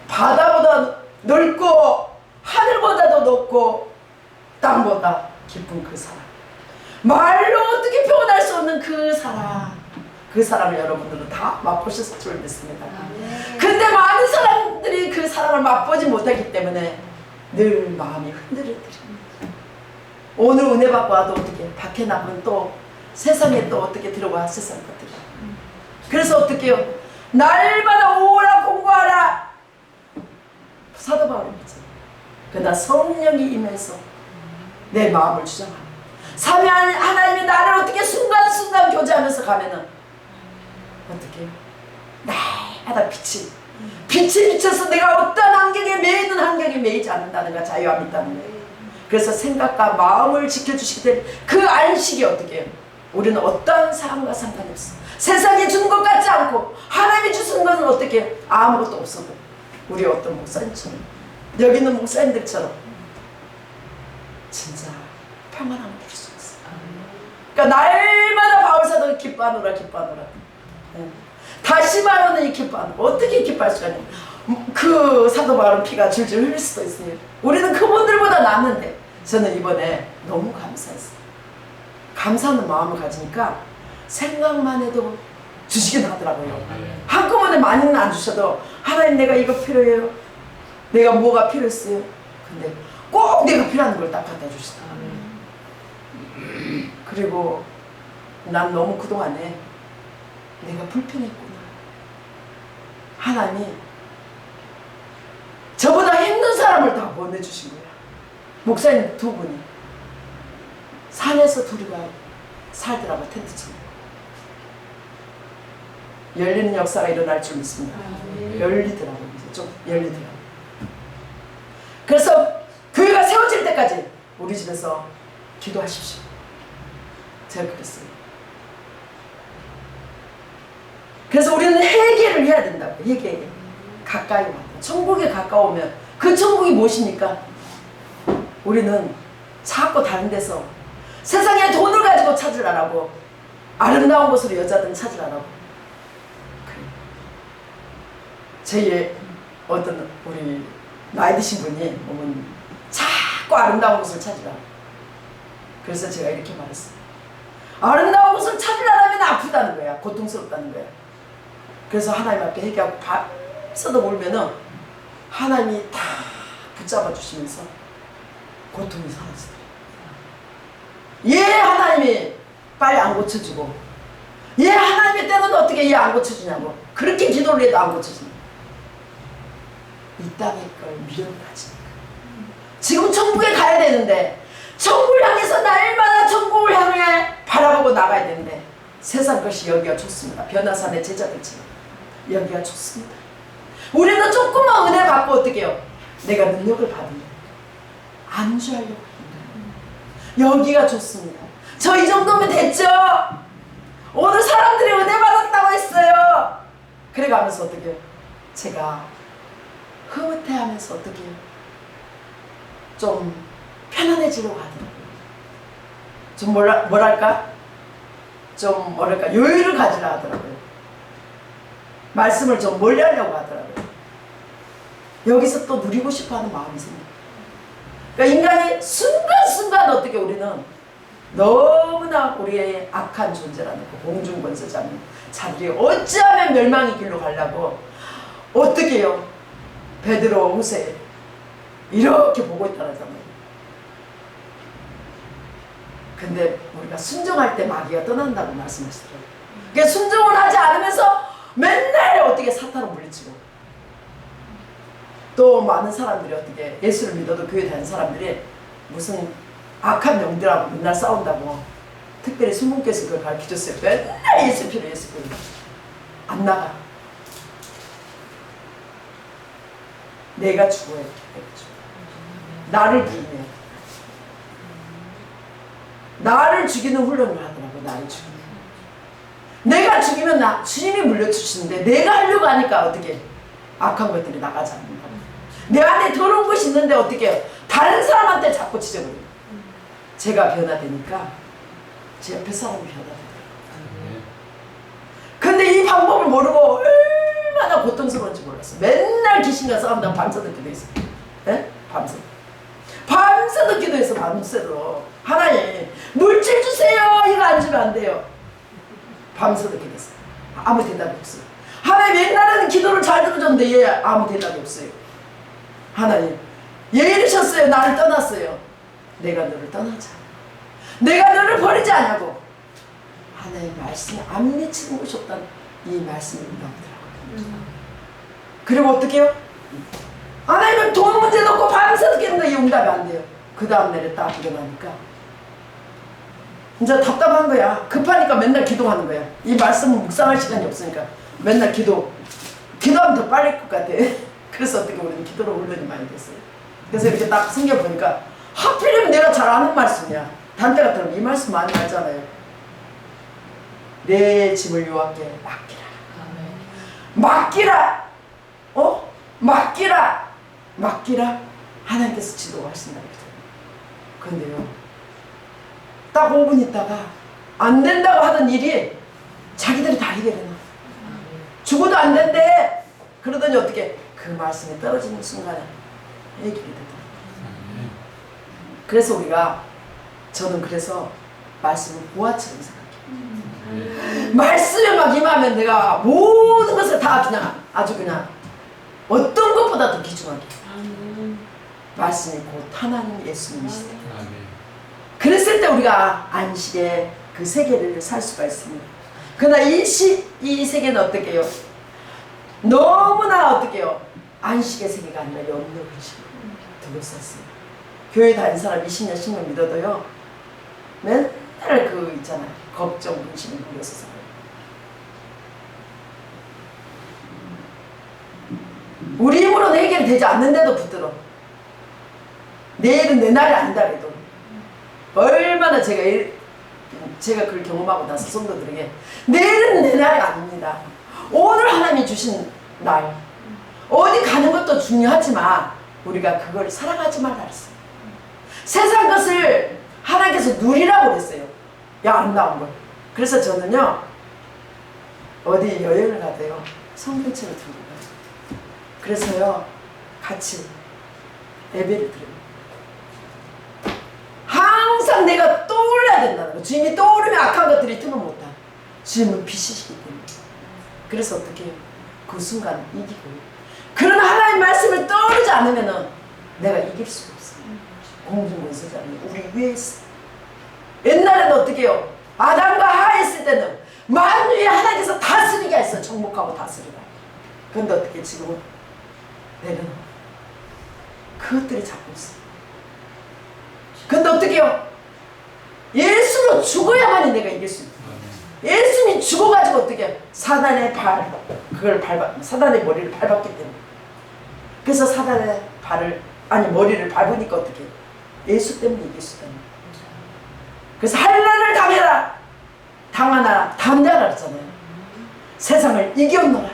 Speaker 1: 바다보다 넓고 하늘보다도 높고 땅보다 깊은 그 사랑. 말로 어떻게 표현할 수 없는 그 사랑. 그 사랑을 여러분들은 다 맛보셨을 줄 믿습니다. 근데 많은 사람들이 그 사랑을 맛보지 못하기 때문에 늘 마음이 흔들흔들합니다. 오늘 은혜 받고 와도 어떻게 밖에 나가면 또 세상에 또 어떻게 들어와 세상 것들이. 그래서 어떻게 해요? 날마다 오라 공부하라. 사도 바울이 있잖아요. 그러나 성령이 임해서 내 마음을 주장합니다. 삼위한 하나님이 나를 어떻게 순간순간 교제하면서 가면은 어떻게 해요? 날마다 빛이 비쳐서 내가 어떤 환경에 매이는 환경에 매이지 않는다는 가 자유함이 있다는 거예요. 그래서 생각과 마음을 지켜주시기 때문에 그 안식이 어떻게 해요? 우리는 어떤 상황과 상관이 없어. 세상에 주는 것 같지 않고 하나님이 주시는 것은 어떻게 해요? 아무것도 없어도 우리 어떤 목사님처럼 여기 있는 목사님들처럼 진짜 평안함을 누릴 수 있어. 그러니까 날마다 바울사도 기뻐하노라 기뻐하노라. 다시 말하는 이 기뻐하노라. 어떻게 기뻐할 수가 있냐. 그 사도 바울은 피가 줄줄 흘릴 수도 있어요. 우리는 그분들보다 낫는데 저는 이번에 너무 감사했어요. 감사하는 마음을 가지니까 생각만 해도 주시긴 하더라고요. 한꺼번에 많이는 안 주셔도 하나님 내가 이거 필요해요. 내가 뭐가 필요했어요. 근데 꼭 내가 필요한 걸 딱 갖다 주시더라고요. 그리고 난 너무 그동안에 내가 불편했구나. 하나님이 저보다 힘든 사람을 다 보내주신 거야. 목사님 두 분이 산에서 둘이가 살더라고. 텐트처럼 열리는 역사가 일어날 줄 믿습니다. 열리더라고요. 좀 열리더라고요. 그래서 교회가 세워질 때까지 우리 집에서 기도하십시오. 제가 그랬어요. 그래서 우리는 회개를 해야 된다고. 회개. 가까이 와요. 천국에 가까우면 그 천국이 무엇입니까? 우리는 자꾸 다른 데서 세상에 돈을 가지고 찾으라고 아름다운 곳으로 여자들은 찾으라고. 저희 어떤 우리 나이 드신 분이 오면 자꾸 아름다운 곳을 찾으라고. 그래서 제가 이렇게 말했어요. 아름다운 곳을 찾으려면 아프다는 거야. 고통스럽다는 거야. 그래서 하나님 앞에 회개하고 밤새도 울면은 하나님이 다 붙잡아 주시면서 고통이 사라지더라고요. 얘 하나님이 빨리 안 고쳐주고, 얘 하나님의 때는 어떻게 얘 안 고쳐주냐고. 그렇게 기도를 해도 안 고쳐주냐. 이 땅의 걸 미련을 가지니까. 지금 천국에 가야 되는데, 천국을 향해서 날마다 천국을 향해 바라보고 나가야 되는데, 세상 것이 여기가 좋습니다. 변화산의 제자들처럼 여기가 좋습니다. 우리는 조금만 은혜 받고 어떻게 해요? 내가 능력을 받으면 안주하려고 합니다. 여기가 좋습니다. 저 이 정도면 됐죠? 오늘 사람들이 은혜 받았다고 했어요. 그래가면서 어떻게 해요? 제가 흐뭇해하면서 어떻게 해요? 좀 편안해지려고 하더라고요. 좀 뭐랄까? 좀 뭐랄까? 여유를 가지려 하더라고요. 말씀을 좀 멀리 하려고 하더라고요. 여기서 또 누리고 싶어하는 마음이 생겨요. 그러니까 인간이 순간순간 어떻게 우리는 너무나 우리의 악한 존재라는 그 공중권세자는 자기를 어찌하면 멸망의 길로 가려고 어떻게 해요? 베드로 호세 이렇게 보고 있다잖아요. 근데 우리가 순종할 때 마귀가 떠난다고 말씀하시더라고요. 그러니까 순종을 하지 않으면서 맨날 어떻게 사탄을 물리치고, 또 많은 사람들이 어떻게 예수를 믿어도 교회 다니는 사람들이 무슨 악한 영들하고 맨날 싸운다고, 특별히 순봉께서 그걸 가르쳐줬어요. 맨날 예수 필요 예수 필요 안 나가. 내가 죽어야 돼. 나를 부인해. 나를 죽이는 훈련을 하더라고. 나를 죽이는. 내가 죽이면 주님이 물려주시는데 내가 하려고 하니까 어떻게 악한 것들이 나가지 않는다. 내 안에 더러운 것이 있는데 어떻게 해요? 다른 사람한테 자꾸 지적을 해요. 제가 변화되니까 제 옆에 사람이 변화되더라고요. 근데 이 방법을 모르고 얼마나 고통스러운지 몰랐어. 맨날 귀신과 싸운다고 밤새도 기도했어. 네? 밤새도 기도해서 밤새도 하나님 물질 주세요. 이거 안 주면 안 돼요. 밤새도 기도했어요. 아무 대답이 없어요. 하나님 옛날에는 기도를 잘 들어줬는데 얘 아무 대답이 없어요. 하나님 얘 이러셨어요. 나를 떠났어요. 내가 너를 떠나지 않아. 내가 너를 버리지 않냐고. 하나님 말씀에 안 미치는 것이 없다는 이 말씀이 나오더라고요. 그리고 어떻게 해요? 하나님은 돈 문제도 없고 밤새도 기도했는데 이 응답이 안 돼요. 그 다음 날에 딱 일어나니까 이제 답답한 거야. 급하니까 맨날 기도하는 거야. 이 말씀은 묵상할 시간이 없으니까 맨날 기도하면 더 빨릴 것 같아. 그래서 어떻게 우리는 기도로 훈련이 많이 됐어요. 그래서 이렇게 딱 생겨 보니까 하필이면 내가 잘 아는 말씀이야. 단때 같으면 이 말씀 많이 하잖아요. 내 짐을 여호와께 맡기라. 맡기라. 맡기라. 하나님께서 지도하신다고 했잖아요. 그런데요, 딱 5분 있다가 안 된다고 하던 일이 자기들이 다 해결해놔. 죽어도 안 된대. 그러더니 어떻게 그 말씀이 떨어지는 순간에 해결이 되더라고요. 그래서 저는 그래서 말씀을 보화처럼 생각해요. 말씀에 막 임하면 내가 모든 것을 다 그냥 아주 그냥 어떤 것보다도 귀중하게 말씀이 곧 하나님 예수님이시다. 그랬을 때 우리가 안식의 그 세계를 살 수가 있습니다. 그러나 이 세계는 어떻게 해요? 너무나 어떻게 해요? 안식의 세계가 아니라 염려의 세계로 둘러쌌어요. 교회 다닌 사람 20년 10년 믿어도요, 맨날 그 있잖아요. 걱정, 근심이 물려서 살아요. 우리 힘으로는 해결이 되지 않는데도 붙들어. 내일은 내 날이 아니다 해도 얼마나 제가 그걸 경험하고 나서 성도들에게 내일은 내 날이 아닙니다. 오늘 하나님이 주신 날, 어디 가는 것도 중요하지만 우리가 그걸 사랑하지 말라 그랬어요. 세상 것을 하나님께서 누리라고 그랬어요. 아름다운 걸. 그래서 저는요, 어디 여행을 가도요, 성경책을 들고 가요. 그래서요 같이 예배를 드려요. 항상 내가 떠올라야 된다는 거. 주님이 떠오르면 악한 것들이 틈을 못 타. 주님은 빛이시기 때문에. 그래서 어떻게 해요? 그 순간 이기고. 그러나 하나님의 말씀을 떠오르지 않으면 내가 이길 수가 없어요. 공중권세자는 우리 위에 있어. 옛날에는 어떻게 해요? 아담과 하와 있을 때는 만유에 하나님께서 다스리게 했어요. 정복하고 다스리라. 그런데 어떻게 지금은 내려놓아. 그것들이 잡고 있어요. 근데 어떻게 해요? 예수로 죽어야만이 내가 이길 수 있어요. 예수님이 죽어가지고 어떻게 해요? 사단의 사단의 머리를 밟았기 때문에. 그래서 사단의 머리를 밟으니까 어떻게 해요? 예수 때문에 이길 수 있다는 거예요. 그래서 환난을 당해라. 당하나 담대하라 그랬잖아요. 세상을 이겼노라.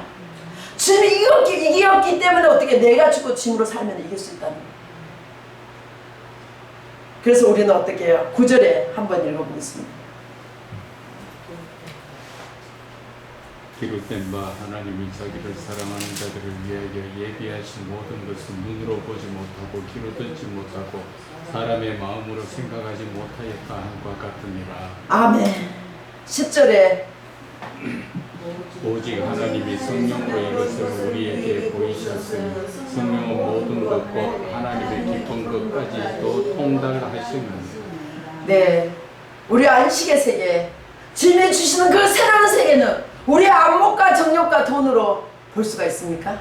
Speaker 1: 주님이 이겼기 때문에 어떻게 내가 죽고 주님으로 살면 이길 수 있다는 거예요. 그래서 우리는 어떻게 해요? 9절에 한번 읽어보겠습니다.
Speaker 2: 기록된 바 하나님이 자기를 사랑하는 자들을 위하여 예비하신 모든 것은 눈으로 보지 못하고 귀로 듣지 못하고 사람의 마음으로 생각하지 못하였다 함과 같으니라.
Speaker 1: 아멘. 10절에
Speaker 2: 오직 하나님이 성령으로 이것을 우리에게 보이셨으니 성령은 모든 것과 하나님의 깊은 것까지도 통달하시는.
Speaker 1: 네, 우리 안식의 세계, 주님이 주시는 그 새로운 세계는 우리 안목과 정욕과 돈으로 볼 수가 있습니까?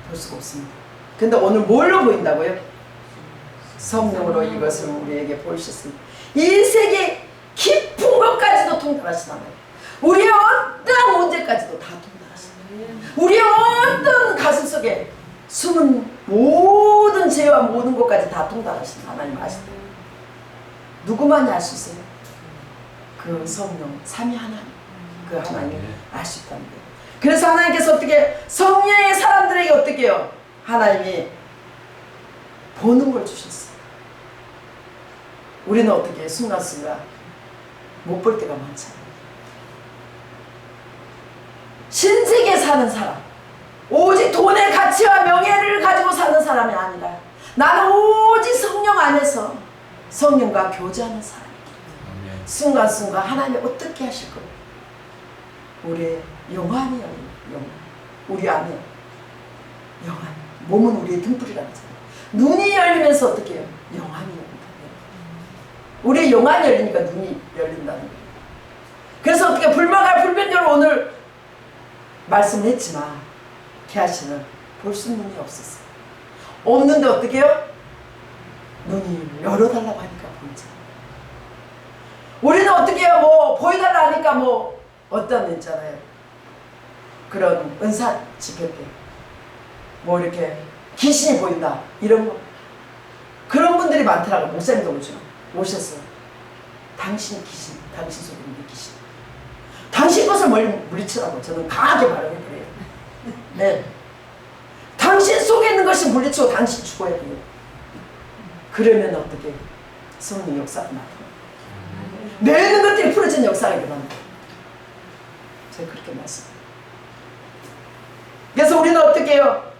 Speaker 1: 볼 수가 없습니다. 근데 오늘 뭘로 보인다고요? 성령으로 이것을 우리에게 보이셨습니다. 이 세계 깊은 것까지도 통달하시나봐요. 우리의 어떠한 문제까지도 다 통달하시나봐요. 우리의 어떤 가슴 속에 숨은 모든 죄와 모든 것까지 다 통달하시는 하나님 아시죠? 누구만이 알 수 있어요? 그 성령, 삼위 하나님. 그 하나님 알 수 있다는 거예요. 그래서 하나님께서 어떻게 성령의 사람들에게 어떻게 해요? 하나님이 보는 걸 주셨어요. 우리는 어떻게 순간순간 못 볼 때가 많잖아요. 신세계에 사는 사람, 오직 돈의 가치와 명예를 가지고 사는 사람이 아니라 나는 오직 성령 안에서 성령과 교제하는 사람이다. 순간순간 하나님이 어떻게 하실 거예요? 우리의 영안이 열린 영안. 우리 안에 영안. 몸은 우리의 등불이라고 하잖아요. 눈이 열리면서 어떻게 해요? 영안이 열린다. 우리의 영안이 열리니까 눈이 열린다는 거예요. 그래서 어떻게 불마갈 불변조를 오늘 말씀을 했지만 게하시는 볼 수 있는 눈이 없었어요. 없는데 어떻게 해요? 눈이 열어달라고 하니까 보이죠. 우리는 어떻게 해요? 뭐 보여달라 하니까 뭐 어떤 있잖아요. 그런 은사 집회 때 뭐 이렇게 귀신이 보인다 이런 거 그런 분들이 많더라고요. 목사님도 오셨어요. 당신이 귀신, 당신 속에 있는 귀신. 당신 것을 물리치라고 저는 강하게 말하는 거예요. 네. 당신 속에 있는 것이 물리치고 당신이 죽어야 돼요. 그러면 어떻게 성령 역사가 나타나요. 내 있는 것들이 풀어진 역사가 일어납니다. 제가 그렇게 말씀드려요. 그래서 우리는 어떻게 해요?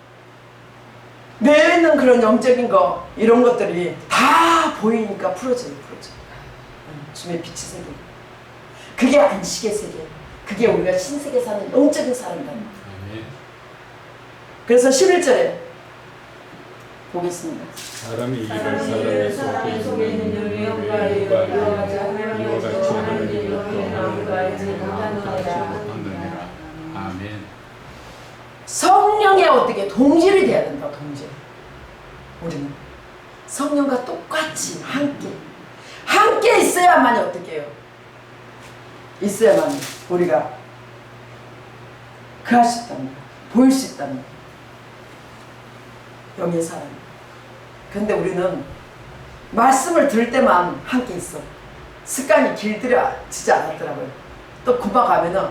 Speaker 1: 내 있는 그런 영적인 거 이런 것들이 다 보이니까 풀어져요. 주님의 빛의 세계. 그게 안식의 세계. 그게 우리가 신세계 사는 영적인 사람이다. 그래서 11절에 보겠습니다.
Speaker 2: 사람이 일할 사람의 속에 있는 영과 이와 같이 하는 이것도 하나님과 같이 못하느니라. 아멘.
Speaker 1: 성령에 어떻게 동질이 돼야 된다. 동질. 우리는 성령과 똑같이 함께 있어야만이 어떻게 해요? 있어야만 우리가 그 할 수 있답니다. 보일 수 있답니다. 영의 사람. 근데 우리는 말씀을 들을 때만 함께 있어. 습관이 길들여지지 않았더라고요. 또 금방 가면은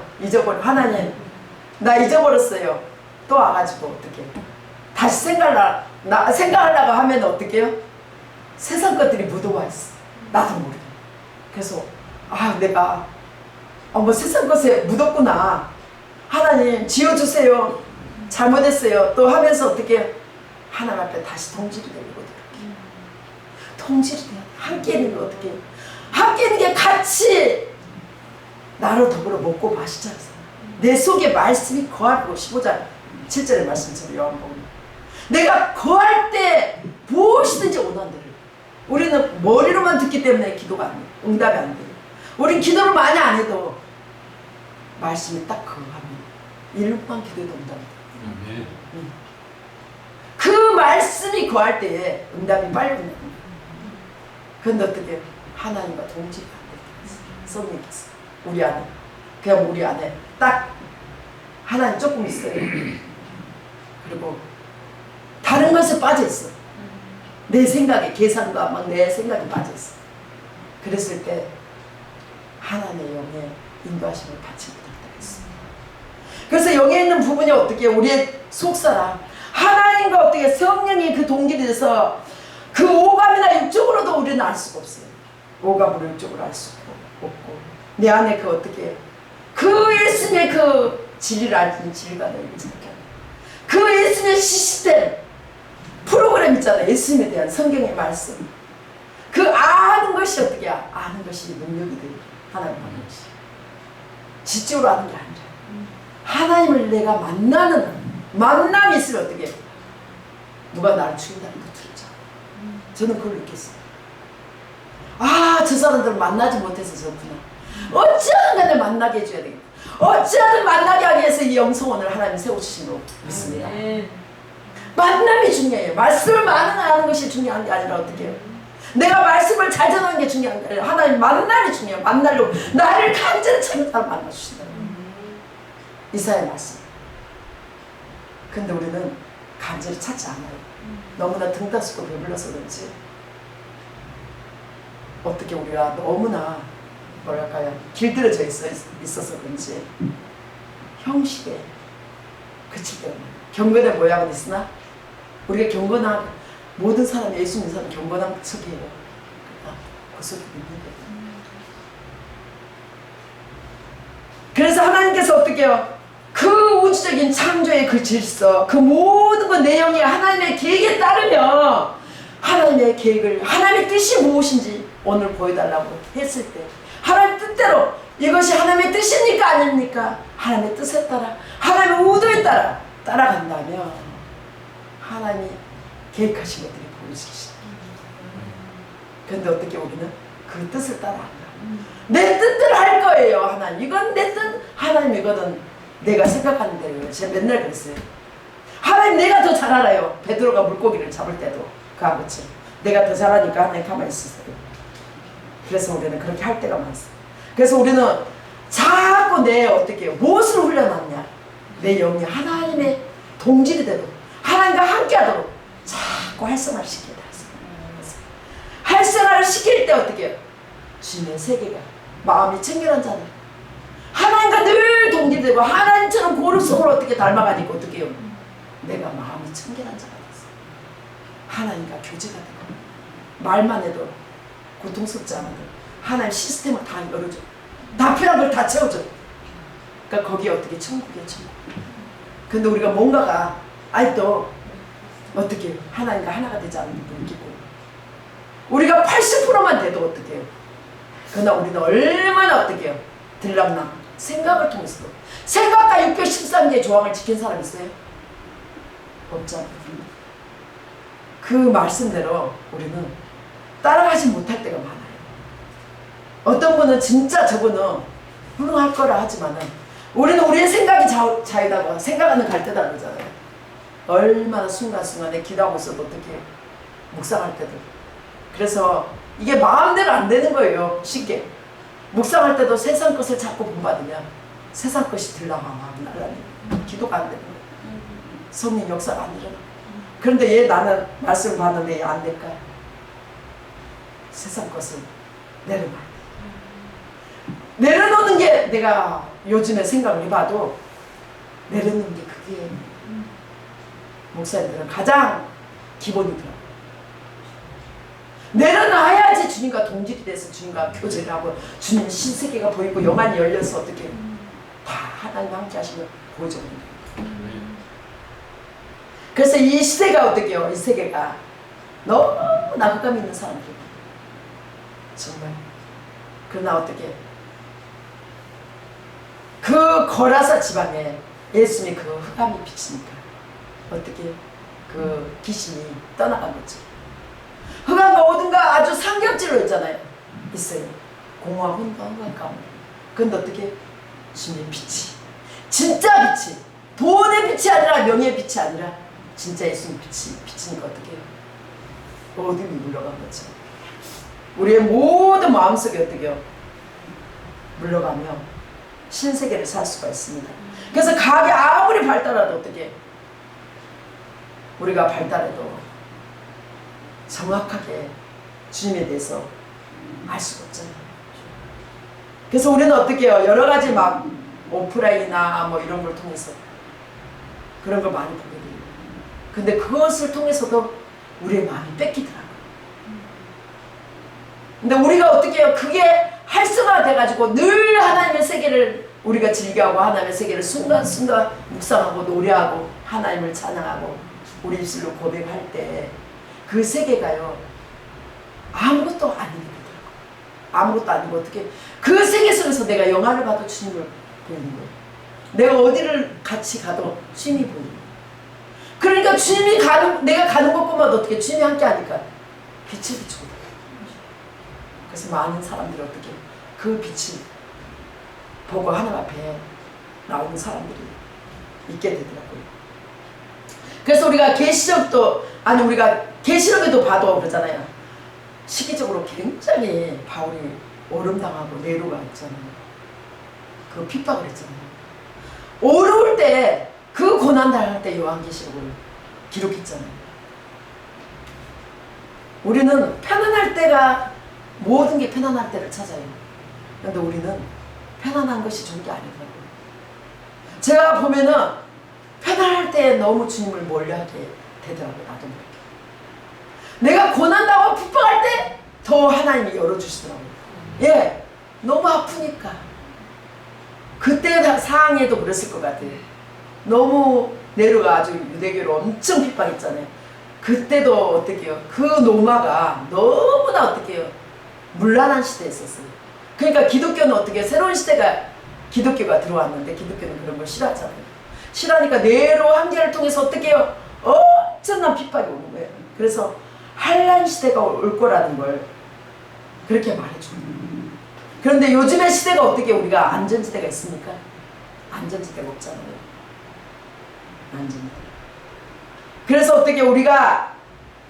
Speaker 1: 하나님 나 잊어버렸어요. 또 와가지고 어떻게 다시 생각하려고 하면 어떻게 해요? 세상 것들이 묻어와 있어. 나도 모르게. 그래서 내가 뭐 세상 것에 묻었구나. 하나님 지어주세요. 잘못했어요. 또 하면서 어떻게 하나님 앞에 다시 동질이 되고 동질이 돼요. 함께 있는 게 어떻게 해요? 함께 있는 게 같이 나로 더불어 먹고 마시자. 내 속에 말씀이 거하고 15장 7절의 말씀처럼 요한복음 내가 거할 때 무엇이든지 원하는 대로 우리는 머리로만 듣기 때문에 기도가 안 돼요. 응답이 안 돼요. 우린 기도를 많이 안 해도 말씀이 딱 거하면 1분만 기도해도 응답이 돼요. 그 말씀이 거할 때에 응답이 빨리 오는 거예요. 그런데 어떻게 해요? 하나님과 동질이 안 돼요. 성령께서 우리 안에 그냥 우리 안에 딱 하나님 조금 있어요. 그리고 다른 것에 빠져있어. 내 생각에 계산과 막 내 생각에 빠져있어. 그랬을 때 하나님의 영의 인도하심을 받지 못했다 했습니다. 그래서 영에 있는 부분이 어떻게 우리의 속사람 하나님과 어떻게 성령이 그 동기이 돼서 그 오감이나 육적으로도 우리는 알 수가 없어요. 오감으로 육적으로 알 수가 없고 내 안에 그 어떻게 그 예수님의 그 진리를 알는 진리관을 생각해요. 그 예수님의 시스템 프로그램 있잖아요. 예수님에 대한 성경의 말씀 그 아는 것이 어떻게 아는 것이 능력이 돼요. 하나님 아는 것이 지적으로 아는 게 아니라 하나님을 내가 만남이 있으면 어떻게 해요? 누가 나를 죽인다는 거 들었죠. 저는 그걸 느꼈어요. 아, 저 사람들 만나지 못해서 저렇구나. 어찌하든 간에 만나게 해줘야 되겠다. 어찌하든 만나게 하기 위해서 이 영성원을 하나님 세워주신 거 믿습니다. 만남이 중요해요. 말씀을 아는 것이 중요한 게 아니라 어떻게 해요? 내가 말씀을 잘 전하는 게 중요한 게 아니라 하나님 만남이 중요해요. 만나려고 나를 간절히 찾는 사람 만나주신다. 이사야 말씀. 근데 우리는 간절히 찾지 않아요. 너무나 등 따스고 배불러서 그런지 어떻게 우리가 너무나 뭐랄까요 길들여져 있어서 그런지 형식에 그칠 때는 경건의 모양은 있으나 우리가 경건한 모든 사람이 예수 믿는 사람은 경건한 속이에요. 그 속이 있는 거예요. 그래서 하나님께서 어떻게 해요? 그 우주적인 창조의 그 질서 그 모든 그 내용이 하나님의 계획에 따르면 하나님의 계획을 하나님의 뜻이 무엇인지 오늘 보여달라고 했을 때 하나님 뜻대로 이것이 하나님의 뜻입니까 아닙니까? 하나님의 뜻에 따라 하나님의 의도에 따라 따라간다면 하나님이 계획하신 것들이 보여지기 시작해요. 그런데 어떻게 우리는 그 뜻을 따라한다. 내 뜻대로 할 거예요. 하나님 이건 내 뜻 하나님 이거는 내가 생각하는 대로 제가 맨날 그랬어요. 하나님 내가 더 잘 알아요. 베드로가 물고기를 잡을 때도 그 아버지 내가 더 잘하니까 하나님 가만히 있으세요. 그래서 우리는 그렇게 할 때가 많았어요. 그래서 우리는 자꾸 내 어떻게 해요? 무엇을 훈련하느냐 내 영이 하나님의 동질이 되도록 하나님과 함께 하도록 자꾸 활성화를 시켜야 돼요. 활성화를 시킬 때 어떻게 해요? 주님의 세계가 마음이 청결한 자들 하나님과 늘 동기되고 하나님처럼 고룩성을 어떻게 닮아가니까 어떻게 해요? 내가 마음이 청결한 자가 됐어. 하나님과 교제가 되고 말만 해도 고통스럽지 않아도 하나님 시스템을 다 열어줘. 다 필요한 걸 다 채워줘. 그러니까 거기에 어떻게 천국이야 천국. 근데 우리가 뭔가가 아직도 어떻게 해요? 하나님과 하나가 되지 않는 걸 느끼고 우리가 80%만 돼도 어떻게 해요? 그러나 우리는 얼마나 어떻게 해요? 들락남 생각을 통해서도 생각과 613개의 조항을 지킨 사람 있어요? 없잖아요. 그 말씀대로 우리는 따라가지 못할 때가 많아요. 어떤 분은 진짜 저분은 훌륭할 거라 하지만은 우리는 우리의 생각이 자유다고 생각하는 갈대다 그러잖아요. 얼마나 순간순간에 기도하고 있어도 어떻게 묵상할 때도 그래서 이게 마음대로 안 되는 거예요. 쉽게 묵상할 때도 세상 것을 자꾸 본받으면 세상 것이 들락날락해 기도가 안 되는 거예요. 성령 역사가 안 일어나. 그런데 얘 나는 말씀을 받는데 얘 안 될까요? 세상 것을 내려놔야 돼. 내려놓는 게 내가 요즘에 생각을 해봐도 내려놓는 게 그게 목사님들은 가장 기본이더라고요. 내려놔야지 주님과 동질이 돼서 주님과 교제를 하고 주님 신세계가 보이고 영안이 열려서 어떻게 다 하나님 함께 하시면 보여줍니다. 그래서 이 시대가 어떻게요? 이 세계가 너무나 흑암이 있는 사람들 정말. 그러나 어떻게 그 거라사 지방에 예수님이 그 흑암이 비치니까 어떻게 그 귀신이 떠나간 거죠. 흑암과 어딘가 아주 삼겹질로 있잖아요. 있어요. 공허와 흑암 가운데. 근데 어떻게 주님의 빛이, 진짜 빛이, 돈의 빛이 아니라 명예의 빛이 아니라 진짜 예수님 빛이 비치니까 어떻게 해요? 어둠이 물러간 거죠. 우리의 모든 마음속에 어떻게 해요? 물러가며 신세계를 살 수가 있습니다. 그래서 과학이 아무리 발달해도 어떻게 우리가 발달해도 정확하게 주님에 대해서 알 수가 없잖아요. 그래서 우리는 어떻게 해요? 여러 가지 막 오프라인이나 뭐 이런 걸 통해서 그런 걸 많이 보게 돼요. 근데 그것을 통해서도 우리의 마음이 뺏기더라고요. 근데 우리가 어떻게 해요? 그게 활성화돼가지고 늘 하나님의 세계를 우리가 즐겨하고 하나님의 세계를 순간순간 묵상하고 노래하고 하나님을 찬양하고 우리 입술로 고백할 때 그 세계가요 아무것도 아닌 게 되더라고요. 아무것도 아니고 어떻게 그 세계 속에서 내가 영화를 봐도 주님을 보이는 거예요. 내가 어디를 같이 가도 주님이 보이는 거예요. 그러니까 주님이 내가 가는 곳마다 어떻게 주님이 함께 하니까 빛을 비추고 그래서 많은 사람들이 어떻게 그 빛을 보고 하나님 앞에 나오는 사람들이 있게 되더라고요. 그래서 우리가 우리가 계시록에도 봐도 그러잖아요. 시기적으로 굉장히 바울이 오름당하고 내로가 있잖아요. 그 핍박을 했잖아요. 어려울 때 그 고난당할 때 요한계시록을 기록했잖아요. 우리는 편안할 때가 모든 게 편안할 때를 찾아요. 그런데 우리는 편안한 것이 좋은 게 아니더라고요. 제가 보면은 편안할 때 너무 주님을 멀리하게 되더라고요. 나도 모르게. 내가 고난당하고 핍박할 때 더 하나님이 열어주시더라고요. 예, 너무 아프니까. 그때 상황에도 그랬을 것 같아요. 너무 네로가 아주 유대교로 엄청 핍박했잖아요. 그때도 어떻게 해요? 그 노마가 너무나 어떻게 해요? 문란한 시대에 있었어요. 그러니까 기독교는 어떻게 새로운 시대가 기독교가 들어왔는데 기독교는 그런 걸 싫어하잖아요. 싫어하니까 네로 황제를 통해서 어떻게 해요? 엄청난 핍박이 오는 거예요. 그래서 한란 시대가 올 거라는 걸 그렇게 말해줘요. 그런데 요즘의 시대가 어떻게 우리가 안전지대가 있습니까? 안전지대가 없잖아요. 안전지대. 그래서 어떻게 우리가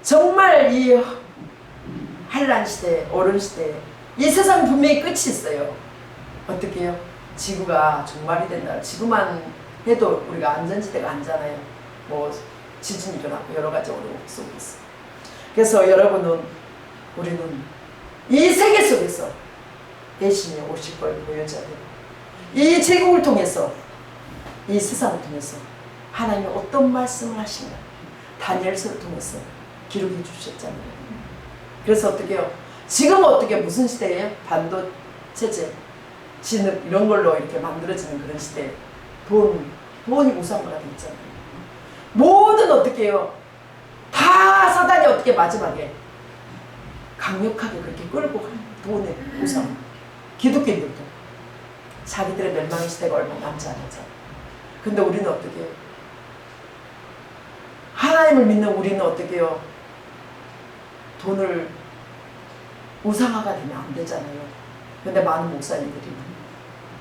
Speaker 1: 정말 이 한란 시대, 어른 시대, 이 세상 분명히 끝이 있어요. 어떻게 해요? 지구가 종말이 된다. 지구만 해도 우리가 안전지대가 아니잖아요. 뭐 지진이 일어나고 여러 가지 어려움 속에 있어요. 그래서 우리는 이 세계 속에서 예수님이 오실 걸 보여줘야 돼요. 이 제국을 통해서, 이 세상을 통해서 하나님이 어떤 말씀을 하시는가 다니엘서를 통해서 기록해 주셨잖아요. 그래서 어떻게 해요? 지금 어떻게 무슨 시대예요? 반도체제, 진흙 이런 걸로 이렇게 만들어지는 그런 시대. 돈이 우상화가 되어 있잖아요. 모든 어떻게 해요? 다 사단이 어떻게 마지막에 강력하게 그렇게 끌고 가요. 돈의 우상화. 기독교인들도 자기들의 멸망의 시대가 얼마 남지 않았잖아요. 근데 우리는 어떻게 해요? 하나님을 믿는 우리는 어떻게 해요? 돈을 우상화가 되면 안 되잖아요. 근데 많은 목사님들이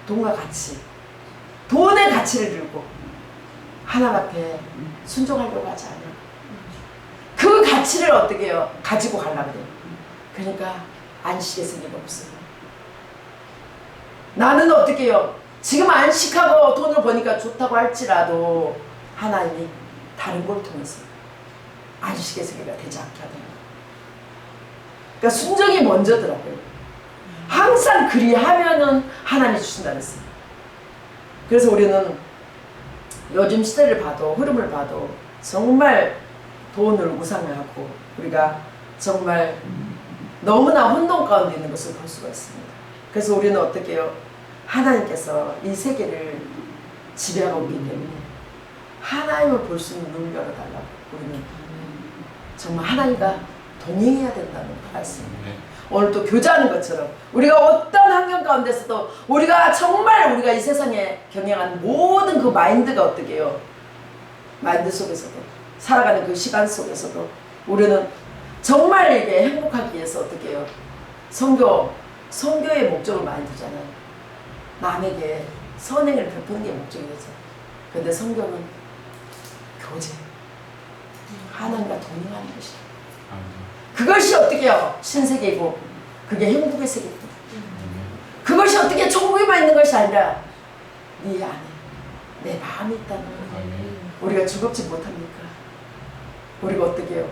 Speaker 1: 돈과 가치, 돈의 가치를 들고 하나님 앞에 순종하려고 하지 않아요. 그 가치를 어떻게 해요? 가지고 가려고 해요. 그러니까 안식의 세계가 없어요. 나는 어떻게 해요? 지금 안식하고 돈을 버니까 좋다고 할지라도 하나님이 다른 걸 통해서 안식의 세계가 되지 않게 하더라고요. 그러니까 순종이 먼저더라고요. 항상 그리하면은 하나님이 주신다 그랬어요. 그래서 우리는 요즘 시대를 봐도 흐름을 봐도 정말 돈을 우상화하고 우리가 정말 너무나 혼돈 가운데 있는 것을 볼 수가 있습니다. 그래서 우리는 어떻게 해요? 하나님께서 이 세계를 지배하고 있기 때문에 하나님을 볼 수 있는 눈을 열어달라고 우리는 정말 하나님과 동행해야 된다는 말씀입니다. 오늘 또 교제하는 것처럼 우리가 어떤 환경 가운데서도 우리가 정말 우리가 이 세상에 경영하는 모든 그 마인드가 어떻게 해요? 마인드 속에서도 살아가는 그 시간 속에서도 우리는 정말 이게 행복하기 위해서 어떻게 해요? 선교의 목적을 많이 두잖아요. 남에게 선행을 베푸는 게 목적이죠. 근데 선교는 교제, 하나님과 동행하는 것이다. 그것이 어떻게 해요? 신세계이고 그게 행복의 세계입니다. 그것이 어떻게 천국에만 있는 것이 아니라 네 안에 내 마음이 있다는 거예요. 우리가 즐겁지 못합니까? 우리가 어떻게 해요?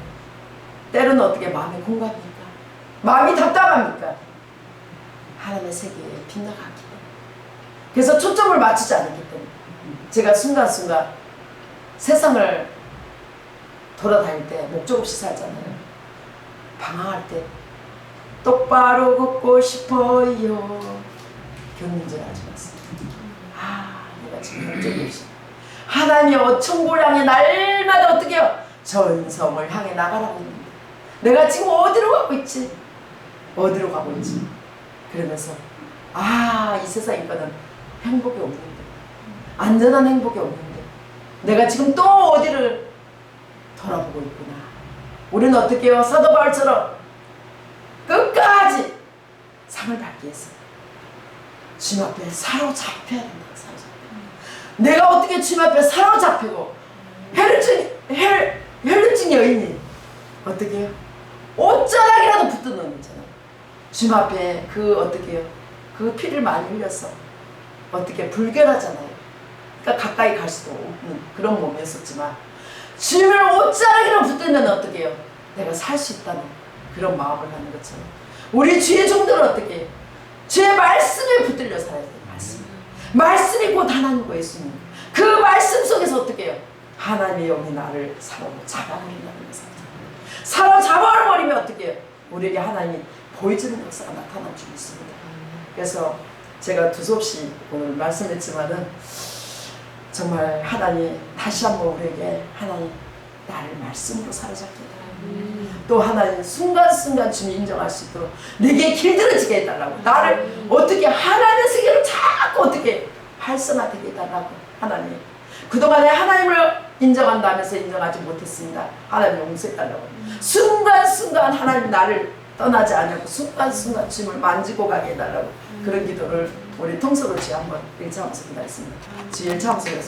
Speaker 1: 때로는 어떻게 마음이 공감합니까? 마음이 답답합니까? 하나님의 세계에 빗나가기 때문에. 그래서 초점을 맞추지 않기 때문에 제가 순간순간 세상을 돌아다닐 때 목적 없이 살잖아요. 방황할 때 똑바로 걷고 싶어요. 견민질 하지 마세요. 내가 지금 목적이 없이 하나님의 천국을 향해 날마다 어떻게 해요? 전성을 향해 나가라고 했는데 내가 지금 어디로 가고 있지? 어디로 가고 있지? 그러면서 이 세상에 거는 행복이 없는데, 안전한 행복이 없는데 내가 지금 또 어디를 돌아보고 있구나. 우리는 어떻게 해요? 사도 바울처럼 끝까지 상을 받기 위해서 주님 앞에 사로잡혀야 된다. 내가 어떻게 주님 앞에 사로잡히고 혈루증 여인이 어떻게 해요? 옷자락이라도 붙든 놈 있잖아요. 주님 앞에 어떻게 해요? 그 피를 많이 흘려서 어떻게 불결하잖아요. 그러니까 가까이 갈 수도 없는 그런 몸이었었지만 주님을 옷자락이라도 붙들면 어떻게 해요? 내가 살 수 있다는 그런 마음을 갖는 것처럼 우리 주의 종들은 어떻게 해요? 주의 말씀에 붙들려 살아야 돼요. 말씀이 곧 하나님과 예수님. 그 말씀 속에서 어떻게 해요? 하나님의 영이 나를 사로잡아버린다는 것입니다. 사로잡아버리면 어떻게 해요? 우리에게 하나님이 보여주는 역사가 나타날 줄 있습니다. 그래서 제가 두서없이 오늘 말씀했지만은 정말 하나님 다시 한번 우리에게 하나님 나를 말씀으로 사로잡게 해달라고 또 하나님 순간순간 주님 인정할 수 있도록 내게 길들여지게 해달라고 나를 어떻게 하나님의 세계로 자꾸 어떻게 활성화되게 해달라고 하나님 그동안에 하나님을 인정한다면서 인정하지 못했습니다. 하나님 용서해달라고 순간순간 하나님 나를 떠나지 않고 순간순간 주님을 만지고 가게 해달라고 그런 기도를 우리 통서로 주에 한번 1차원에서 기도했습니다. 주의 1차원에서